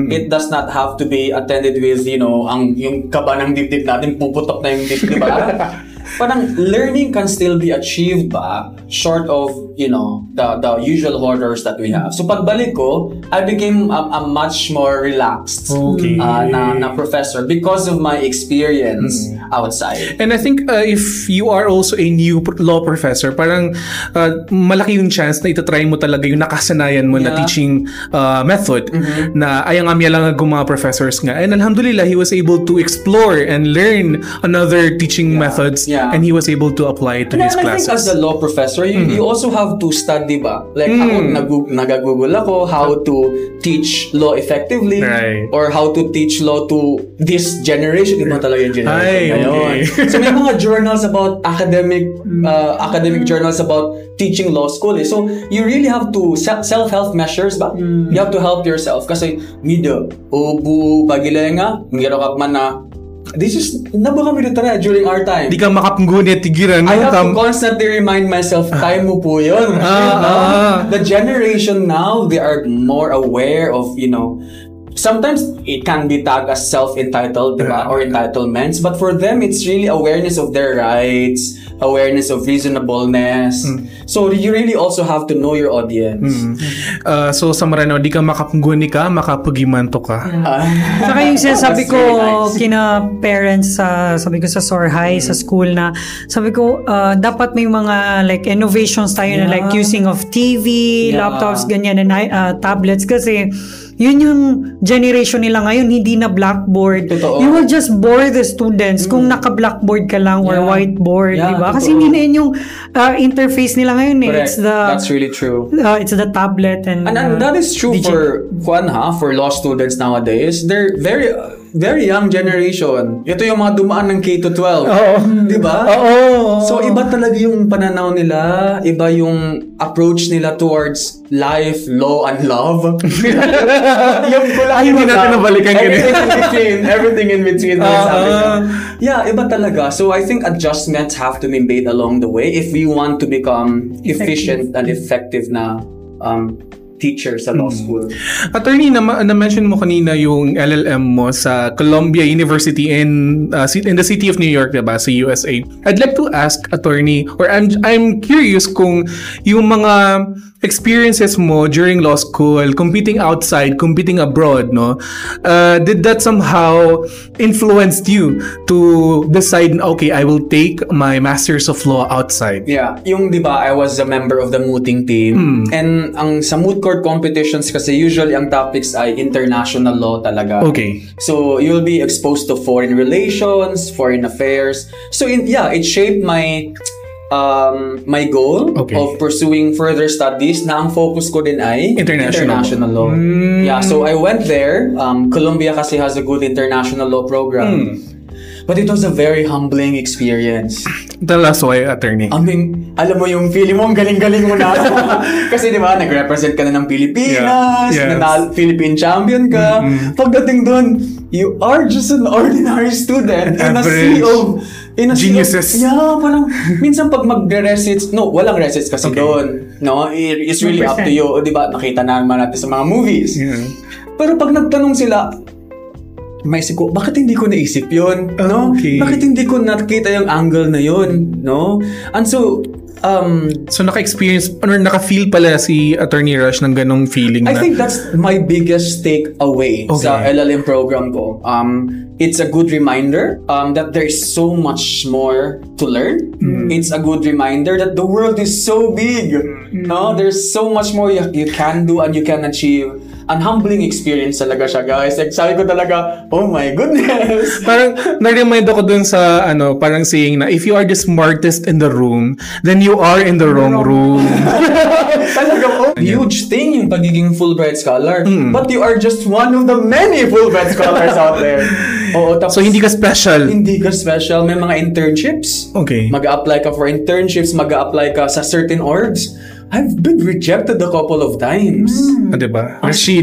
S1: It does not have to be attended with, yung kaba ng dibdib natin, puputok na yung dibdib, di ba? Parang learning can still be achieved ba short of, the usual horrors that we have. So pagbalik ko, I became a much more relaxed na professor because of my experience outside.
S2: And I think if you are also a new law professor, parang malaki yung chance na itatry mo talaga yung nakasanayan mo na teaching method na ayang amya lang ang mga professors nga. And alhamdulillah, he was able to explore and learn another teaching methods and he was able to apply it to his classes.
S1: I think as a law professor, you also have to study ba? Like ako, nag-google ako how to teach law effectively or how to teach law to this generation. Iba talaga yung generation ngayon. So may mga journals about academic journals about teaching law school. So you really have to self-help measures ba? You have to help yourself kasi mida obu pagilenga ngiro kag man na this is nabaka mi tara during our time.
S2: Di ka makapunggunit tigiran.
S1: I have to constantly remind myself time mo po yun. The generation now, they are more aware of, sometimes it can be tagged as self-entitled, diba? Or entitlements, but for them it's really awareness of their rights, awareness of reasonableness. So you really also have to know your audience.
S2: So sa Maranao, di ka makapungguni ka, makapugimanto ka.
S4: Saka yung sinasabi ko kina parents, sabi ko sa Sorhay, sa school na, sabi ko, dapat may mga like innovations tayo na like using of TV, laptops, ganyan, and tablets kasi yun yung generation nila ngayon, hindi na blackboard.
S1: Totoo.
S4: You will just bore the students kung naka-blackboard ka lang or whiteboard, di ba? Kasi hindi na yun yung interface nila ngayon eh.
S1: Correct. That's really true.
S4: It's the tablet and
S1: that is true for law students nowadays. They're very young generation. Ito yung mga dumaan ng K-12. Di ba? So iba talaga yung pananaw nila, iba yung approach nila towards life, law, and love.
S2: Hindi natin nabalikan
S1: everything in between. Iba talaga. So I think adjustments have to be made along the way if we want to become efficient and effective na teacher sa law school.
S2: Attorney, na-mention mo kanina yung LLM mo sa Columbia University in the city of New York, diba, sa USA. I'd like to ask, attorney, or I'm curious kung yung mga experiences mo during law school, competing outside, competing abroad, no? Did that somehow influenced you to decide, okay, I will take my Masters of Law outside?
S1: Yeah. Yung, di ba, I was a member of the mooting team. And ang sa moot court competitions kasi usually ang topics ay international law talaga.
S2: Okay.
S1: So, you'll be exposed to foreign relations, foreign affairs. So, it shaped my goal of pursuing further studies na ang focus ko din ay international law. Yeah, so I went there. Columbia kasi has a good international law program. But it was a very humbling experience.
S2: Tell us why, attorney.
S1: I mean, alam mo yung feeling mo, ang galing-galing mo na. Kasi di ba, nag-represent ka na ng Pilipinas, Philippine champion ka. Pagdating doon, you are just an ordinary student in a sea of
S2: geniuses.
S1: Parang, minsan pag mag-resits, walang resits kasi doon. No, it's really up to you. O, di ba, nakita naman natin sa mga movies.
S2: Yeah.
S1: Pero pag nagtanong sila, ko, bakit hindi ko naisip yun? No?
S2: Okay.
S1: Bakit hindi ko nakita yung angle na yun? No? And so
S2: naka-experience or naka-feel pala si Attorney Rush ng ganong feeling
S1: I think that's my biggest takeaway sa LLM program ko. It's a good reminder that there is so much more to learn. It's a good reminder that the world is so big. No? There's so much more you can do and you can achieve. An humbling experience talaga siya, guys. Like, sabi ko talaga, oh my goodness.
S2: Parang, na-remind ako dun sa, parang saying na, if you are the smartest in the room, then you are in the wrong room.
S1: Talaga, huge thing yung pagiging Fulbright scholar. But you are just one of the many Fulbright scholars out there.
S2: Tapos, so, hindi ka special?
S1: Hindi ka special. May mga internships.
S2: Okay.
S1: Mag-a-apply ka for internships, mag-a-apply ka sa certain orgs. I've been rejected a couple of times.
S2: Diba? Rashid.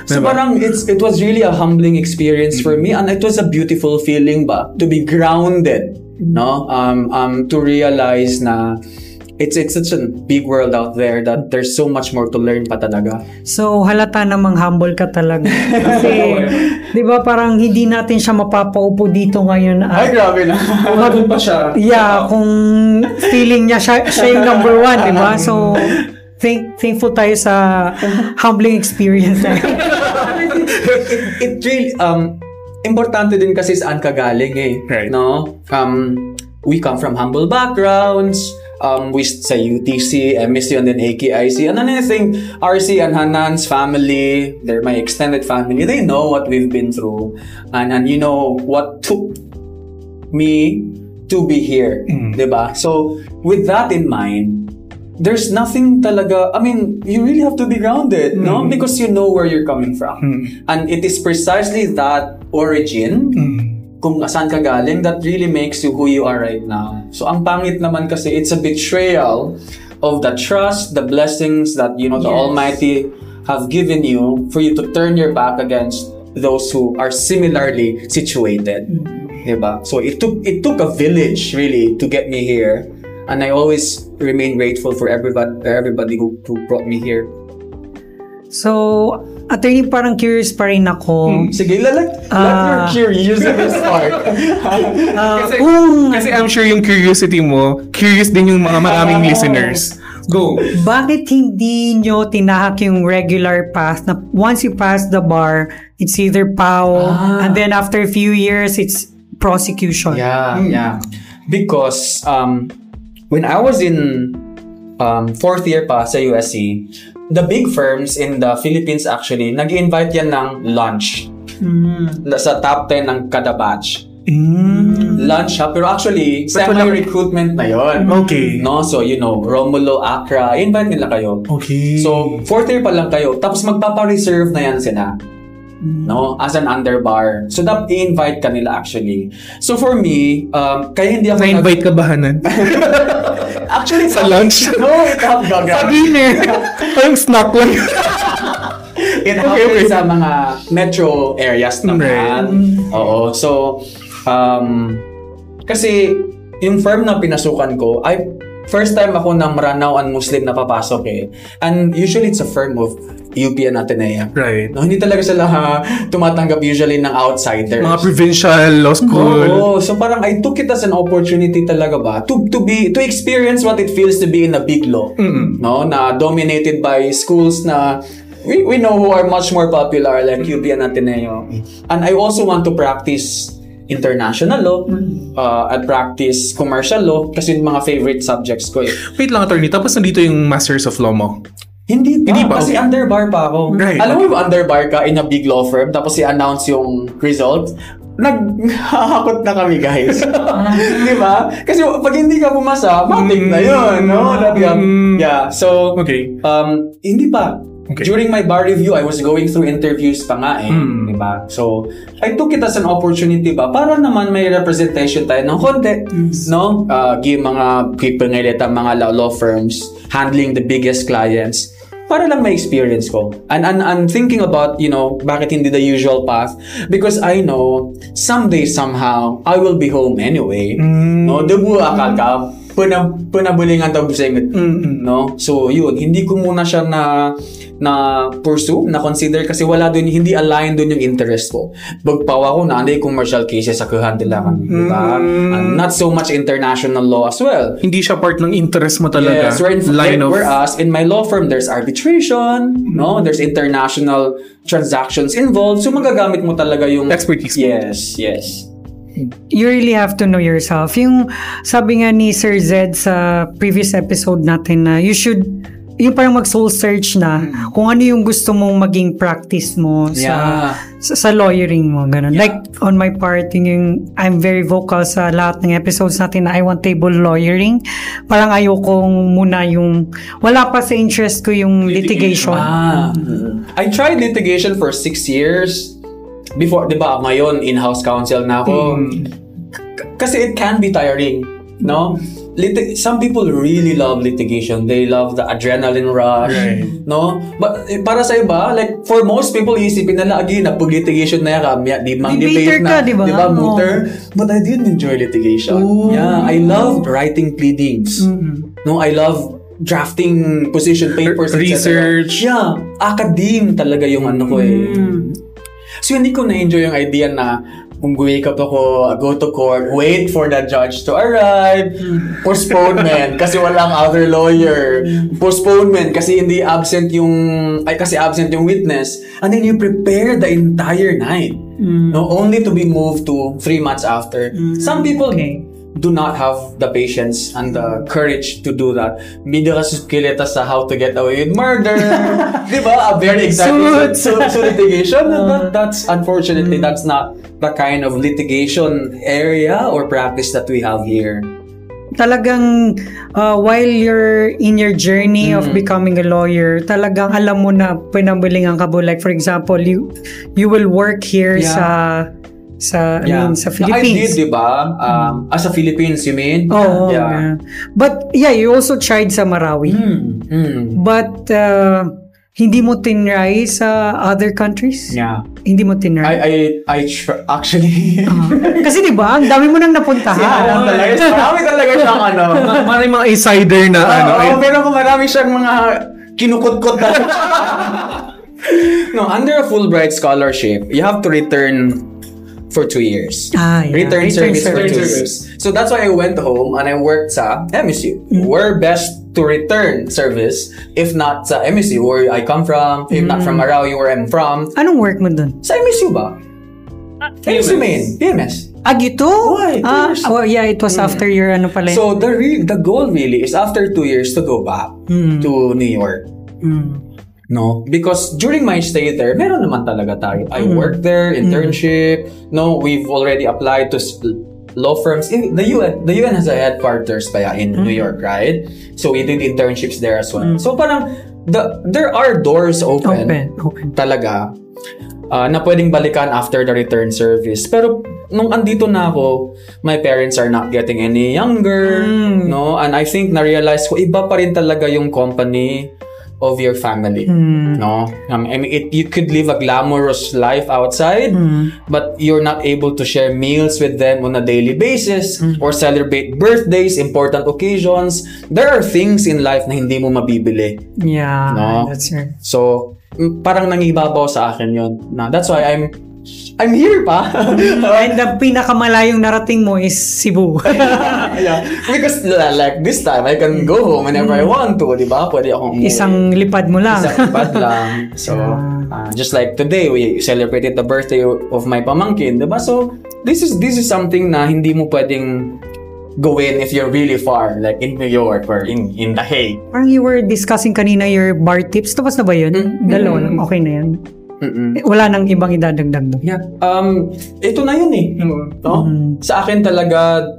S1: So parang it was really a humbling experience for me, and it was a beautiful feeling to be grounded, no? To realize na it's such a big world out there that there's so much more to learn pa talaga.
S4: So halata namang humble ka talaga. Kasi, di ba parang hindi natin siya mapapaupo dito ngayon.
S1: Ay, grabe na.
S2: Doon pa siya.
S4: Yeah, kung feeling niya siya yung number one, di ba? So, thankful tayo sa humbling experience.
S1: It really, importante din kasi saan ka galing
S2: Right.
S1: No? We come from humble backgrounds. We sa UTC, MSU, and then AKIC. And then I think RC and Hanan's family, they're my extended family. They know what we've been through, and you know what took me to be here, diba? So with that in mind, there's nothing talaga. I mean, you really have to be grounded, no? Because you know where you're coming from, and it is precisely that origin. Kung saan ka galing, that really makes you who you are right now. So, ang pangit naman kasi, it's a betrayal of the trust, the blessings that, the Almighty have given you for you to turn your back against those who are similarly situated. Diba? So, it took a village, really, to get me here. And I always remain grateful for everybody who brought me here.
S4: So, attorney, parang curious pa rin ako.
S1: Sige, let you're curious in this part.
S2: Kasi I'm sure yung curiosity mo, curious din yung mga maraming listeners. Go.
S4: Bakit hindi nyo tinahak yung regular path na once you pass the bar, it's either PAO, and then after a few years, it's prosecution?
S1: Yeah. Because when I was in fourth year pa sa USC, the big firms in the Philippines actually, nag-invite yan ng lunch. Sa top 10 ng kada batch. Lunch ha, pero actually, semi-recruitment na yon.
S2: Okay.
S1: No? So, Romulo, Accra, invite nila kayo.
S2: Okay.
S1: So, fourth year pa lang kayo, tapos magpapa-reserve na yan sila. No? As an underbar. So, i-invite ka nila actually. So, for me, kaya hindi ako
S2: na-invite ka ba, Hanan?
S1: Actually,
S2: sa lunch?
S1: No, it happened.
S2: Sa dinner. Parang snack lang.
S1: It happened sa mga metro areas naman. Oo. So, kasi yung firm na pinasukan ko, first time ako na Maranao and Muslim na papasok And usually it's a firm of UP and Ateneo.
S2: Right.
S1: No, hindi talaga sila tumatanggap usually ng outsiders.
S2: Mga provincial law school.
S1: Oo. So parang I took it as an opportunity talaga ba to experience what it feels to be in a big law. No, na dominated by schools na we know who are much more popular like UP and Ateneo. And I also want to practice international law at practice commercial law kasi yung mga favorite subjects ko
S2: Wait lang, attorney. Tapos nandito yung Masters of Law mo?
S1: Hindi pa. Kasi underbar pa ako.
S2: Right.
S1: Alam mo yung underbar ka in a big law firm tapos i-announce yung results, naghahakot na kami, guys. Di ba? Kasi pag hindi ka pumasa, matik na yun. No? Yeah. So,
S2: okay.
S1: Hindi pa. During my bar review, I was going through interviews pa nga diba? So, I took it as an opportunity ba para naman may representation tayo ng konti, no? Mga people ngayon, mga law firms handling the biggest clients para lang may experience ko. And I'm thinking about, bakit hindi the usual path? Because I know someday, somehow, I will be home anyway. No? Debu akal ka, punabulingan tawag sa no? So, yun. Hindi ko muna siya na pursue, na consider kasi wala dun, hindi align dun yung interest ko. Bagpawa ko na, hindi commercial cases sa kahandilangan. Diba? And not so much international law as well.
S2: Hindi siya part ng interest mo talaga.
S1: Yes, whereas in my law firm, there's arbitration, no? There's international transactions involved. So, magagamit mo talaga yung
S2: expertise.
S1: Yes.
S4: You really have to know yourself. Yung sabi nga ni Sir Zed sa previous episode natin na you should yung parang mag-soul search na kung ano yung gusto mong maging practice mo sa lawyering mo, ganun. Like, on my part, yung I'm very vocal sa lahat ng episodes natin na I want table lawyering. Parang ayokong muna yung, wala pa sa interest ko yung litigation.
S1: I tried litigation for 6 years. Before, di ba, ngayon, in-house counsel na ako. Kasi it can be tiring, no? Some people really love litigation. They love the adrenaline rush, no? But para sa iba, like for most people, isipin nila again na pag litigation na yan, di mang debate na, di ba, muter? But I didn't enjoy litigation. Yeah, I loved writing pleadings. No, I love drafting position papers,
S2: research.
S1: Yeah, academe talaga yung ano ko So hindi ko na-enjoy yung idea na kung wake up ako, go to court, wait for the judge to arrive, postponement kasi walang other lawyer, postponement kasi absent yung witness, and then you prepare the entire night, no, only to be moved to 3 months after. Some people do not have the patience and the courage to do that. Hindi ka suskileta sa How to Get Away with Murder. Di ba? A very exciting litigation. That's unfortunately, that's not the kind of litigation area or practice that we have here.
S4: Talagang while you're in your journey of becoming a lawyer, talagang alam mo na pinambilingan ka mo. Like for example, you will work here sa Philippines.
S1: I did, di ba? Sa Philippines, you mean?
S4: Oh, yeah. But you also tried sa Marawi. But hindi mo tinry sa other countries?
S1: Yeah.
S4: Hindi mo tinry?
S1: Actually.
S4: Kasi di ba, ang dami mo nang napuntahan.
S1: Marami talaga siyang
S2: Marami mga insider na
S1: pero marami siyang mga kinukot-kot na. No, under a Fulbright scholarship, you have to return for 2 years. Return service for 2 years. So that's why I went home and I worked sa MSU. We're best to return service if not sa MSU where I come from, if not from Marawi where I'm from.
S4: Anong work mo dun?
S1: Sa MSU ba? MSU main, PMS.
S4: Gito? It was after your pala.
S1: So the goal really is after 2 years to go back to New York. No, because during my stay there, meron naman talaga tayo. I worked there, internship. No, we've already applied to law firms. The UN has a headquarters in New York, right? So we did internships there as well. So parang there are doors open. Talaga na pwedeng balikan after the return service. Pero nung andito na ako, my parents are not getting any younger, no? And I think na-realize ko iba pa rin talaga yung company of your family, no? I mean, you could live a glamorous life outside, but you're not able to share meals with them on a daily basis or celebrate birthdays, important occasions. There are things in life na hindi mo mabibili.
S4: Yeah,
S1: no?
S4: That's right.
S1: So, parang nangibabaw sa akin yun. That's why I'm here pa.
S4: And the pinakamalayong narating mo is Cebu.
S1: Yeah. Because like this time, I can go home whenever I want to, di ba? Pwede akong umuwi.
S4: Isang lipad mo lang.
S1: Isang lipad lang. So, just like today, we celebrated the birthday of my pamangkin, di ba? So, this is something na hindi mo pwedeng gawin if you're really far, like in New York or in The Hague.
S4: Parang you were discussing kanina your bar tips. Tapos na ba yun? Dalawa lang. Okay na yan. Wala nang ibang idadagdag.
S1: Yeah. Ito na yun eh. No? Sa akin talaga,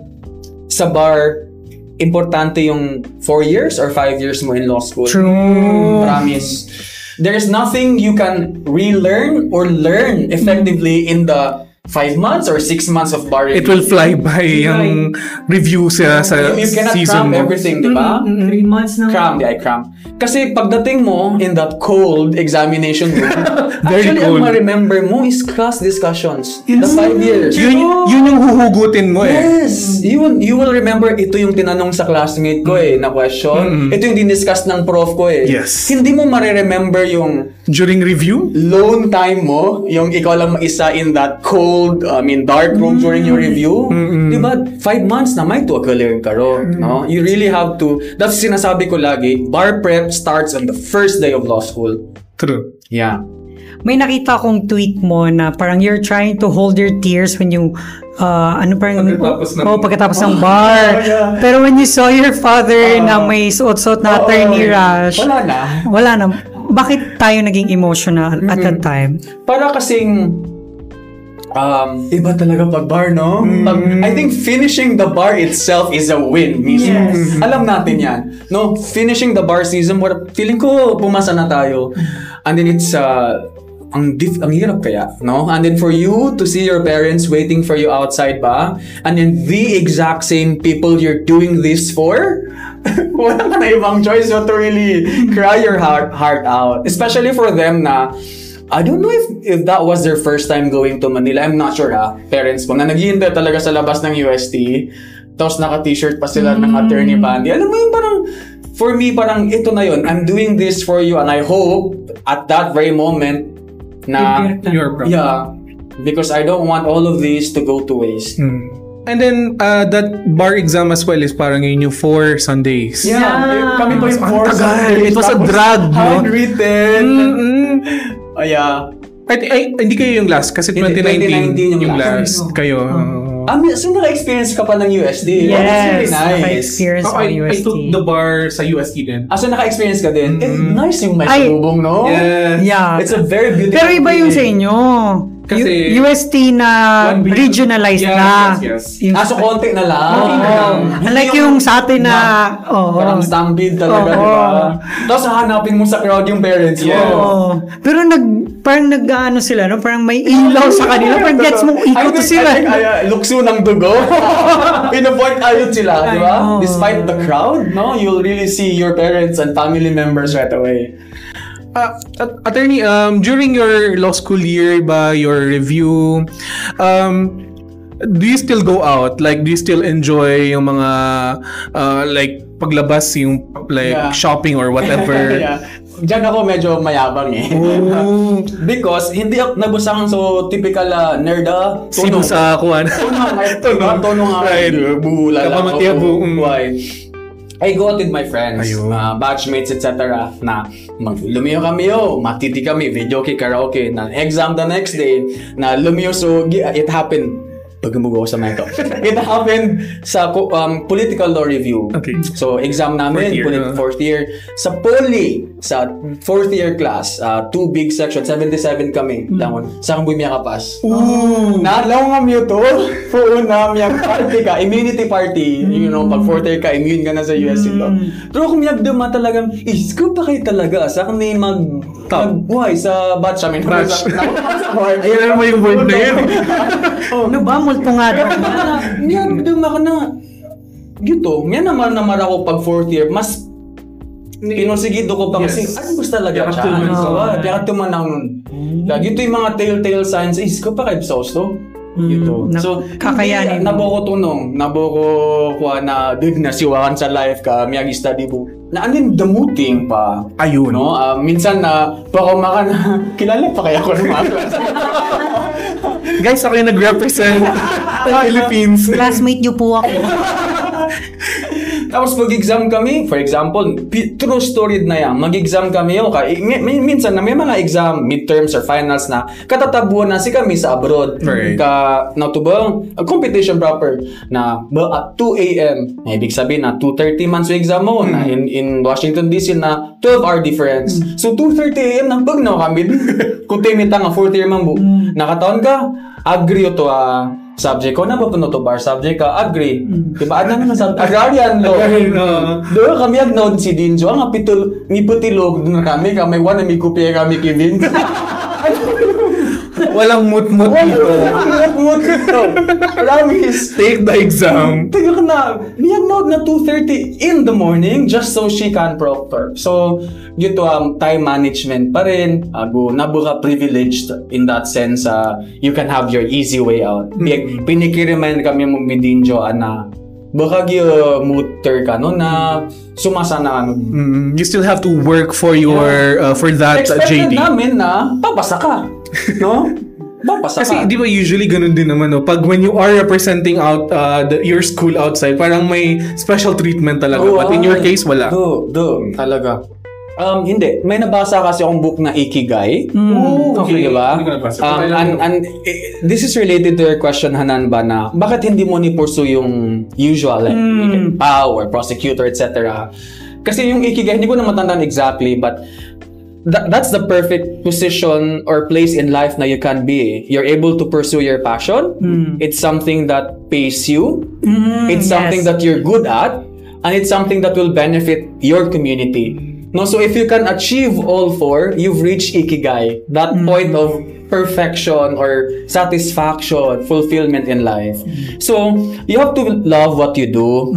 S1: sa bar, importante yung 4 years or 5 years mo in law school.
S4: True.
S1: Promise. there is nothing you can relearn or learn effectively in the 5 months or 6 months of bar review.
S2: It will fly by yung review sa
S1: You cannot
S2: season
S1: cram
S2: mo.
S1: everything, di ba?
S4: 3 months na.
S1: Cram, I cram. Kasi pagdating mo in that cold examination room,
S2: Very
S1: actually,
S2: cold.
S1: ang ma-remember mo is class discussions. The 5 years.
S2: Yun yung huhugutin mo eh.
S1: Yes! You will remember, ito yung tinanong sa classmate ko na question. Ito yung diniscuss ng prof ko
S2: Yes.
S1: Hindi mo ma-remember yung
S2: During review?
S1: lone time mo, yung ikaw lang mag-isa in that cold, dark room during your review. Diba? 5 months na may to learn ka ron. No? You really have to, that's sinasabi ko lagi, bar prep starts on the first day of law school.
S2: True.
S1: Yeah.
S4: May nakita akong tweet mo na parang you're trying to hold your tears when you pagkatapos ng bar. Pero when you saw your father na may suot-suot na attorney rush, wala na. Bakit tayo naging emotional at that time?
S1: Para kasing iba talaga pag bar, no? I think finishing the bar itself is a win mismo.
S4: Yes.
S1: Alam natin yan. No, finishing the bar season, feeling ko pumasa na tayo. And then it's ang hirap kaya, no? And then for you to see your parents waiting for you outside ba? And then the exact same people you're doing this for? Wala ka na ibang choice but to really cry your heart out. Especially for them na I don't know if that was their first time going to Manila. I'm not sure parents ko na naghihintay talaga sa labas ng UST. Tapos naka-t-shirt pa sila ng attorney Bandy. Alam mo yung parang for me parang ito na yun. I'm doing this for you and I hope at that very moment na
S2: You're proud.
S1: yeah, because I don't want all of these to go to waste.
S2: And then, that bar exam as well is parang yun yung 4 Sundays.
S1: Yeah. Kami pa yung
S2: Ang
S1: course.
S2: tagal. It was a drag, no?
S1: Handwritten. Yeah.
S2: Ay, hindi kayo yung last kasi 2019 yung last kayo.
S1: So naka-experience ka pa ng USD.
S4: Yes,
S1: That's really nice.
S4: naka-experience sa
S2: I
S4: UST.
S2: took the bar sa UST din.
S1: So naka-experience ka din. Nice yung may salubong, no?
S2: Yes.
S4: Yeah.
S1: It's a very beautiful
S4: Pero iba yung sa
S1: feeling.
S4: inyo.
S2: Kasi-
S4: UST na
S2: One big-
S4: regionalized
S2: Yes,
S4: na.
S2: yes.
S4: Yung-
S1: So konti na lang.
S4: Unlike yung sa atin na,
S1: Parang stampede talaga, di ba? Tapos hahanapin mo sa crowd yung parents mo.
S4: Oo. Pero parang nag-ano sila, no? Parang may ilaw sa kanila. Parang gets mong ikot to sila.
S1: I think lukso ng dugo. Pinapoint ayun sila, di ba? Despite the crowd, no? You'll really see your parents and family members right away.
S2: Attorney, during your law school year ba, your review, do you still go out? Like, do you still enjoy yung mga, like, paglabas yung, like,
S1: Yeah.
S2: shopping or whatever?
S1: Yeah. Diyan ako medyo mayabang Because hindi ako nabusahan so typical nerd
S2: Sino sa kuwan?
S1: Tono nga.
S2: Right.
S1: Bula lang
S2: Kapamatiya po.
S1: ako. Why? I go out with my friends,
S2: Ayun.
S1: batchmates, etc. Na lumiyo kami matiti kami, video karaoke, na exam the next day, na lumiyo so it happened. Pagmugo sa mga ito. It happened sa political law review.
S2: Okay.
S1: So, exam namin, fourth year. Sa poly, sa fourth year class, 2 big sections, 77 kami. Sa akong bumiya kapas. Nalaw nga miyo to. Una, miya party ka, immunity party. You know, pag fourth year ka, immune ka na sa USC to. Pero kung miya duma talagang, scoop pa kayo talaga. Sa kami mag-buhay sa batch namin.
S2: Batch.
S1: Ayun
S2: mo yung word na yun.
S4: Ano ba? Multo nga daw.
S1: Yan, duma ka na. Gito, yan naman ako pag fourth year, mas pinusigido ko pa kasi, ano gusto talaga siya? Kaya tumanang, gito yung mga telltale signs, ko pa kayo sa osto. Gito. So,
S4: kakayanin.
S1: Naboko tunong, kuha na, dig na siwakan sa life ka, miyagi study book. Na anin damuting pa.
S2: Ayun.
S1: No? Minsan na, pakumaka na, kilala pa kaya ko ng mga
S2: Guys, ako yung nag-represent Philippines.
S4: Classmate niyo po ako.
S1: Tapos mag-exam kami, for example, true story na yan, mag-exam kami, minsan na may mga exam, midterms or finals na, katatabuan na si kami sa abroad.
S2: Right.
S1: Competition proper, na at 2 a.m. Ibig sabihin na 2:30 man sa exam mo, na in Washington DC na 12-hour difference. So 2:30 a.m. nang bagnaw kami. Kung timita nga 4th year man mo, nakataon ka, agree to subject ko, napapuno to bar subject ka, agree. Diba? Ano naman subject? Agrarian law. Doon kami agnaw si Dinjo, ang ni putilog doon kami one na may kupya kami kivin.
S2: Walang mut-mut dito.
S1: Mut-mut dito. Promise.
S2: Take the exam.
S1: Tiga ka na, biyag na 2:30 in the morning just so she can proctor. So, due to time management pa rin, nabuka privileged in that sense, you can have your easy way out. Pinikiriman kami mong bidinjo, baka muter ka no na sumasana ano.
S2: You still have to work for your for that
S1: expected
S2: JD.
S1: Namin na papasa ka. No? Papasa
S2: Kasi
S1: ka.
S2: di ba usually ganun din naman no? Pag when you are representing out your school outside, parang may special treatment talaga. But in your case, wala.
S1: Talaga. Hindi. May nabasa kasi akong book na Ikigai. Okay, diba? And this is related to your question, Hanan, ba na bakit hindi mo ni-pursue yung usual, like PAW or prosecutor, etc. Kasi yung Ikigai, hindi ko na matandaan exactly, but that's the perfect position or place in life na you can be. You're able to pursue your passion. It's something that pays you. It's something that you're good at. And it's something that will benefit your community. No, so if you can achieve all four, you've reached Ikigai, that point of perfection or satisfaction, fulfillment in life. So you have to love what you do.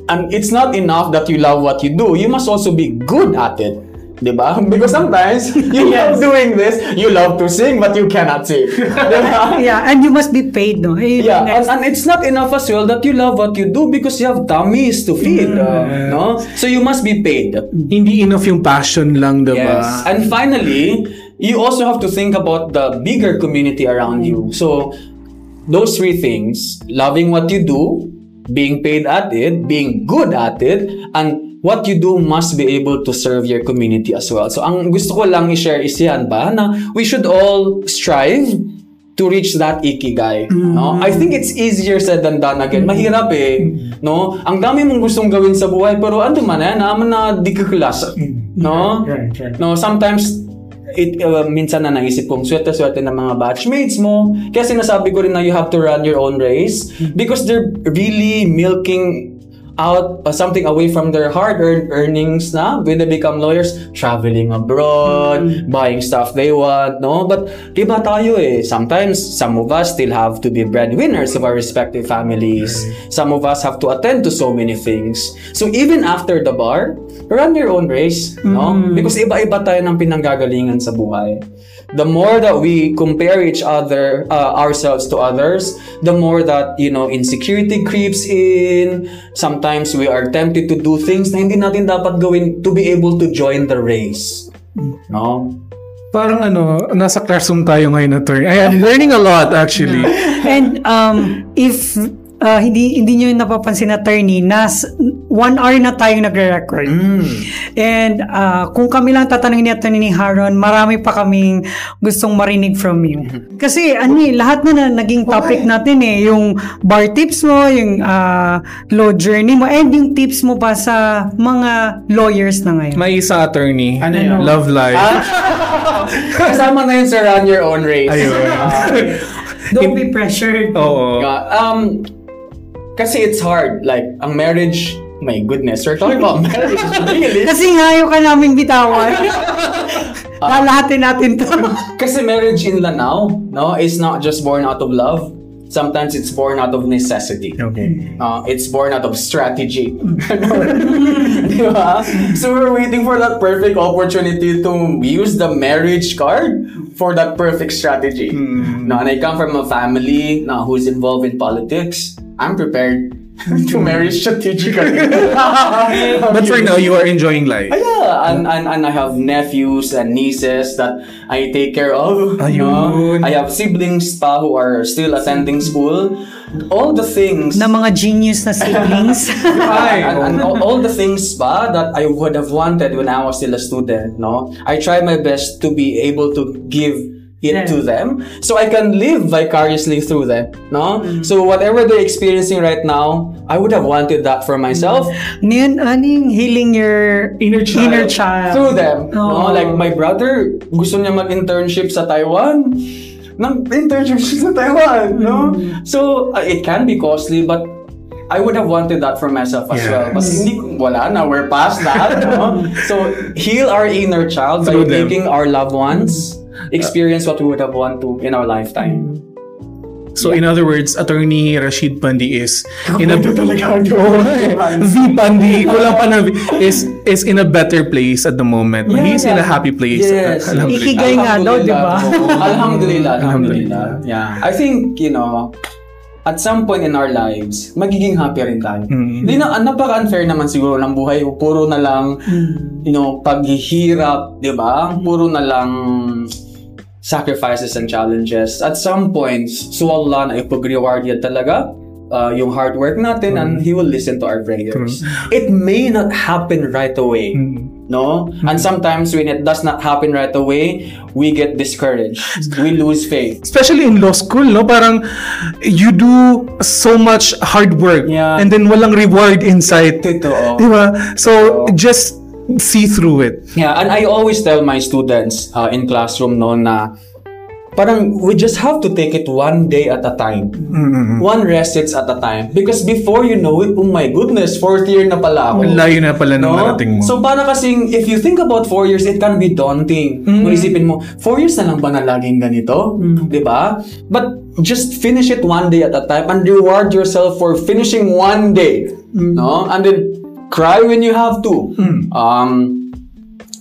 S1: And it's not enough that you love what you do. You must also be good at it. Diba? Because sometimes you love doing this, you love to sing, but you cannot sing. Diba?
S4: Yeah, and you must be paid, no?
S1: And it's not enough as well that you love what you do because you have tummies to feed, no? So you must be paid.
S2: Hindi enough yung passion lang, diba?
S1: Yes. And finally, you also have to think about the bigger community around you. So those three things, loving what you do, being paid at it, being good at it, and what you do must be able to serve your community as well. So, ang gusto ko lang i-share is yan ba, na we should all strive to reach that Ikigai. No? I think it's easier said than done again. Mahirap no? Ang dami mong gustong gawin sa buhay, pero ano man naman na di ka klasa. No? No, sometimes, minsan na naisip kong swerte-swerte ng mga batchmates mo. Kaya sinasabi ko rin na you have to run your own race because they're really milking out something away from their hard-earned earnings na when they become lawyers, traveling abroad, buying stuff they want, no? But iba tayo sometimes some of us still have to be breadwinners of our respective families. Some of us have to attend to so many things. So even after the bar, run your own race, no? Because iba-iba tayo ng pinanggagalingan sa buhay. The more that we compare ourselves to others, the more that, insecurity creeps in. Sometimes we are tempted to do things na hindi natin dapat gawin to be able to join the race. No?
S2: Parang nasa classroom tayo ngayon na turn. I am learning a lot actually.
S4: And if hindi nyo napapansin na attorney, 1 hour na tayong nagre-record. And kung kami lang tatanungin ni attorney ni Haron, marami pa kaming gustong marinig from you. Kasi lahat na naging topic natin yung bar tips mo, yung law journey mo, and yung tips mo pa sa mga lawyers na ngayon.
S2: May isa attorney.
S1: Ano yun?
S2: Love life.
S1: Kasama na yun sa run your own race.
S2: Ayun.
S4: Don't be pressured.
S2: Oo.
S1: Kasi it's hard. Like, ang marriage, my goodness, we're talking about marriage. Really?
S4: Kasi ngayon ka namin bitawan. Lalahatin natin to.
S1: Kasi marriage in Lanao, no, is not just born out of love. Sometimes it's born out of necessity.
S2: Okay.
S1: It's born out of strategy. Diba? So we're waiting for that perfect opportunity to use the marriage card for that perfect strategy. No, and I come from a family who's involved in politics. I'm prepared to marry strategically.
S2: But for now, you are enjoying life.
S1: Yeah, and I have nephews and nieces that I take care of.
S2: Ayun.
S1: I have siblings pa who are still attending school. All the things
S4: na mga genius na siblings.
S1: and all the things pa that I would have wanted when I was still a student. No, I try my best to be able to give it to them so I can live vicariously through them, no? So whatever they're experiencing right now, I would have wanted that for myself.
S4: Healing your inner child
S1: through them. No? Like my brother, gusto niya mag-internship sa Taiwan. ng internship sa Taiwan, no? So, it can be costly, but I would have wanted that for myself as well. But hindi, wala na, we're past that, no? So, heal our inner child by making our loved ones experience what we would have wanted to in our lifetime.
S2: So in other words, Attorney Rashid Pandi is in a V Pandi is in a better place at the moment. He's in a happy place.
S1: Yes.
S4: Ikigay nga daw, di ba?
S1: Alhamdulillah. Yeah. I think, at some point in our lives, magiging happy rin tayo. Hindi na, napaka-unfair naman siguro ng buhay. Puro na lang, paghihirap, di ba? Puro na lang sacrifices and challenges. At some point, so Allah na ipag-reward yan talaga yung hard work natin and He will listen to our prayers. It may not happen right away, no? And sometimes when it does not happen right away, we get discouraged. We lose faith.
S2: Especially in law school, no? Parang you do so much hard work and then walang reward inside.
S1: Totoo.
S2: Diba? So, just see through it.
S1: Yeah, and I always tell my students in classroom na parang we just have to take it one day at a time. One recits at a time. Because before you know it, oh my goodness, 4th year na pala ako.
S2: Layo na pala ng narating mo.
S1: So para kasing, if you think about 4 years, it can be daunting. Isipin mo, 4 years na lang ba na laging ganito? Diba? But just finish it one day at a time and reward yourself for finishing one day. No? And then cry when you have to.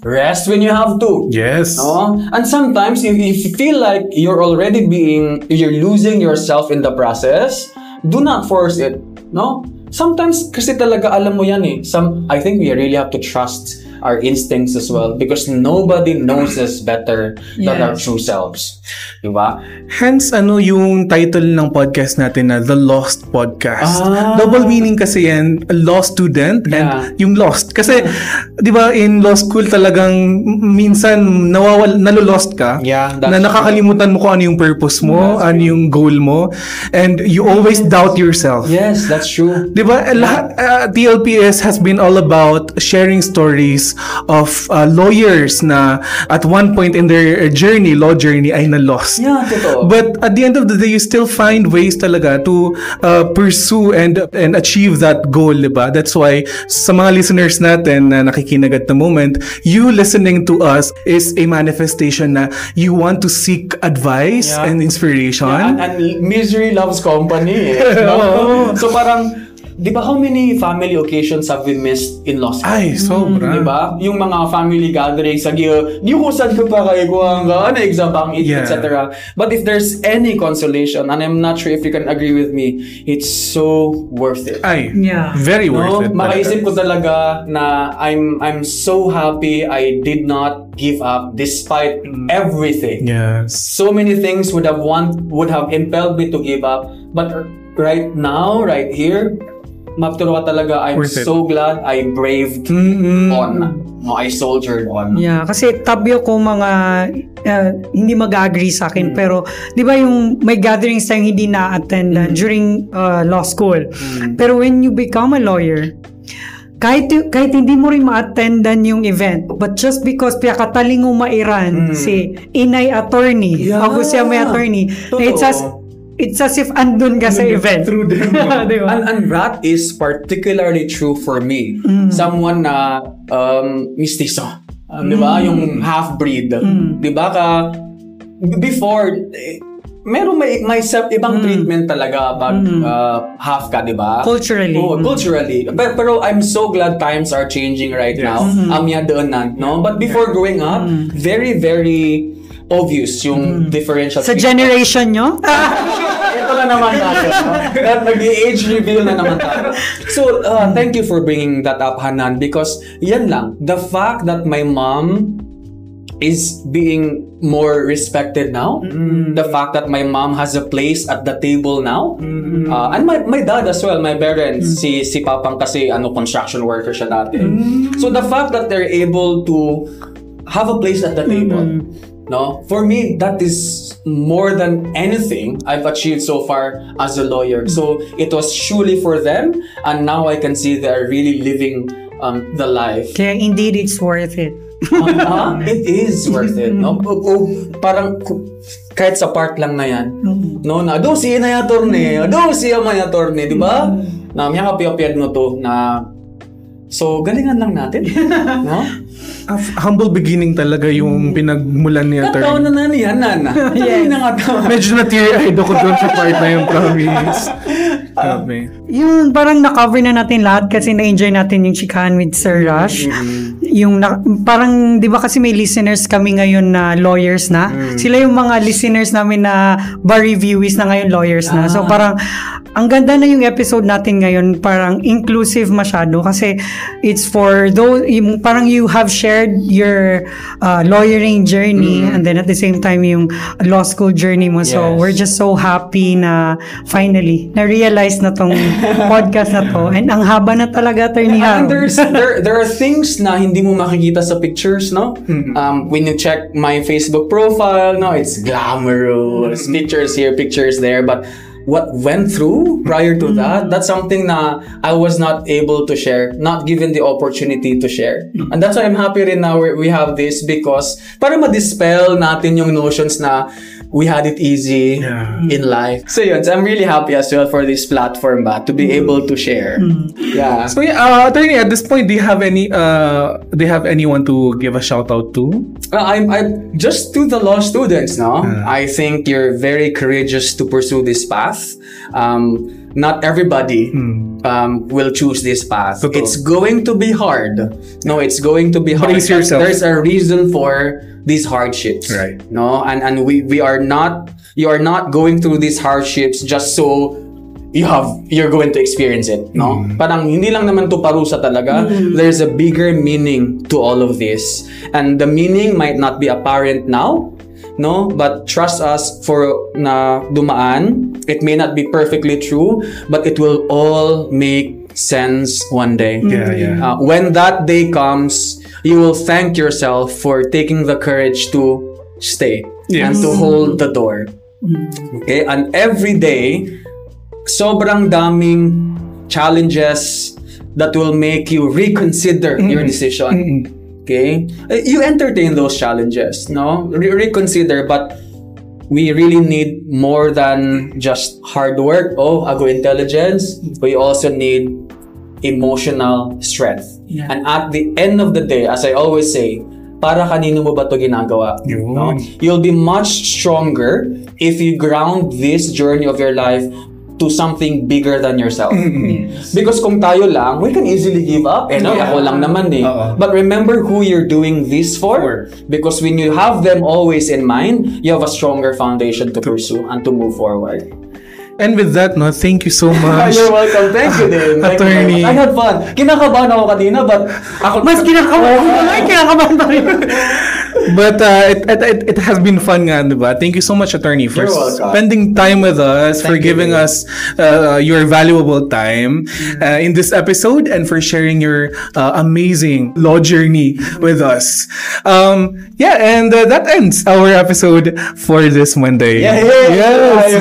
S1: Rest when you have to.
S2: Yes.
S1: No? And sometimes if you feel like you're losing yourself in the process, do not force it. No? Sometimes kasi talaga alam mo yan eh. I think we really have to trust our instincts as well because nobody knows us better than our true selves. Diba?
S2: Hence, yung title ng podcast natin na The Lost Podcast. Double meaning kasi yan, a law student and yung lost. Kasi, di ba, in law school talagang minsan nalo-lost ka na nakakalimutan mo kung ano yung purpose mo, ano yung goal mo, and you always doubt yourself.
S1: Yes, that's true.
S2: Di ba? TLPS has been all about sharing stories of lawyers na at one point in their law journey ay na-lost.
S1: Yeah, totoo.
S2: But at the end of the day, you still find ways talaga to pursue and achieve that goal, diba? That's why sa mga listeners natin na nakikinig at the moment, you listening to us is a manifestation na you want to seek advice and inspiration.
S1: Yeah, and misery loves company. No? So parang, di ba how many family occasions have we missed in law school?
S2: Ay, sobra.
S1: Di ba? Yung mga family gatherings, di ko saan ka pa kayo ano exam bang, etc. But if there's any consolation, and I'm not sure if you can agree with me, it's so worth it.
S2: Ay, very worth it.
S1: Makaisip ko talaga na I'm so happy I did not give up despite everything.
S2: Yes.
S1: So many things would have impelled me to give up, but right now, right here, mapturo ka talaga, I'm so glad I braved on. I soldiered on.
S4: Yeah, kasi tabyo ko mga hindi mag-agree sa akin, pero di ba yung may gatherings tayong hindi na-attend during law school. Pero when you become a lawyer, kahit hindi mo rin ma-attendan yung event, but just because pinakataling mo mairan si inay attorney, ako siya may attorney, it's as if andun ka sa event.
S2: Through them.
S1: And that is particularly true for me. Someone na mistizo. Di ba? Yung half-breed. Di ba before, meron may ibang treatment talaga pag half ka, di ba?
S4: Culturally.
S1: Culturally. Pero I'm so glad times are changing right now. Amya doon na, no? But before growing up, very, very obvious yung differential.
S4: Sa generation nyo?
S1: Ito na naman tayo. Nag-age reveal na naman tayo. So, thank you for bringing that up, Hanan, because yan lang. The fact that my mom is being more respected now. The fact that my mom has a place at the table now. And my dad as well, my parents. Si Papang kasi construction worker siya dati. So, the fact that they're able to have a place at the table, no, for me that is more than anything I've achieved so far as a lawyer. So it was truly for them, and now I can see they're really living the life.
S4: Kaya indeed it's worth it.
S1: It is worth it, no? Parang kahit sa part lang na yan, no? Na, do siya na ya torne, do siya maya torne, di ba? Na, miya kapiapiyad mo to, na, so, galingan lang natin, no?
S2: Humble beginning talaga yung pinagmulan ni attorney.
S1: Kataon na niyan, Nana. Yes.
S2: Medyo na-teary-eyed ako doon sa part na yung promise.
S4: Yun, parang na-cover na natin lahat kasi na-enjoy natin yung chikahan with Sir Rush. Yung parang, di ba kasi may listeners kami ngayon na lawyers na. Sila yung mga listeners namin na bar reviewees na ngayon lawyers na. So parang, ang ganda na yung episode natin ngayon, parang inclusive masyado kasi it's for those, parang you have shared your lawyering journey and then at the same time yung law school journey mo. So we're just so happy na finally na-realize na tong podcast na to. And ang haba na talaga, Attorney Ham.
S1: There are things na hindi mo makikita sa pictures, no? When you check my Facebook profile, no, it's glamorous. Pictures here, pictures there, but what went through prior to that, that's something na I was not able to share, not given the opportunity to share. And that's why I'm happy rin now we have this because para ma-dispel natin yung notions na we had it easy in life. So yun, so I'm really happy as well for this platform to be able to share. Yeah.
S2: So attorney, at this point, do you have anyone to give a shout out to?
S1: I just to the law students, no? I think you're very courageous to pursue this path. Not everybody will choose this path.
S2: Totoo.
S1: It's going to be hard. No, it's going to be hard.
S2: Brace yourself.
S1: There's a reason for these hardships.
S2: Right.
S1: No, and you are not going through these hardships just so you're going to experience it, no? Parang hindi lang naman to parusa talaga. There's a bigger meaning to all of this. And the meaning might not be apparent now, no? But trust us for na dumaan. It may not be perfectly true, but it will all make sense one day.
S2: Yeah.
S1: When that day comes, you will thank yourself for taking the courage to stay and to hold the door. Okay? And every day, sobrang daming challenges that will make you reconsider your decision. Okay? You entertain those challenges, no? Reconsider, but we really need more than just hard work. Ago intelligence. We also need emotional strength. And at the end of the day, as I always say, para kanino mo ba to ginagawa? No? You'll be much stronger if you ground this journey of your life to something bigger than yourself. Because kung tayo lang, we can easily give up. Ako lang naman eh. But remember who you're doing this for. Because when you have them always in mind, you have a stronger foundation to pursue and to move forward.
S2: And with that, thank you so much.
S1: You're welcome. Thank you din.
S2: Attorney.
S1: I had fun. Kinakabahan ako kanina, but
S4: mas kinakabahan pa rin.
S2: But it has been fun nga, diba? Thank you so much, Attorney, for spending time with us, for giving us your valuable time in this episode, and for sharing your amazing law journey with us. And that ends our episode for this Monday.
S1: Yes.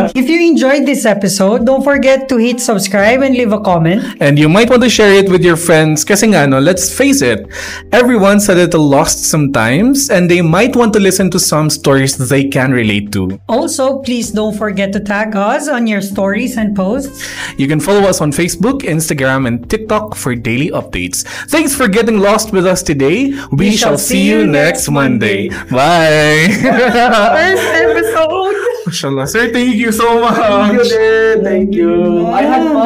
S4: If you enjoyed this episode, don't forget to hit subscribe and leave a comment.
S2: And you might want to share it with your friends kasi nga, let's face it, everyone's a little lost sometimes and they might want to listen to some stories they can relate to.
S4: Also, please don't forget to tag us on your stories and posts.
S2: You can follow us on Facebook, Instagram, and TikTok for daily updates. Thanks for getting lost with us today. We shall see you next Monday. Bye!
S4: First episode!
S2: Mashallah. Sir, thank you so much.
S1: Thank you. I had fun.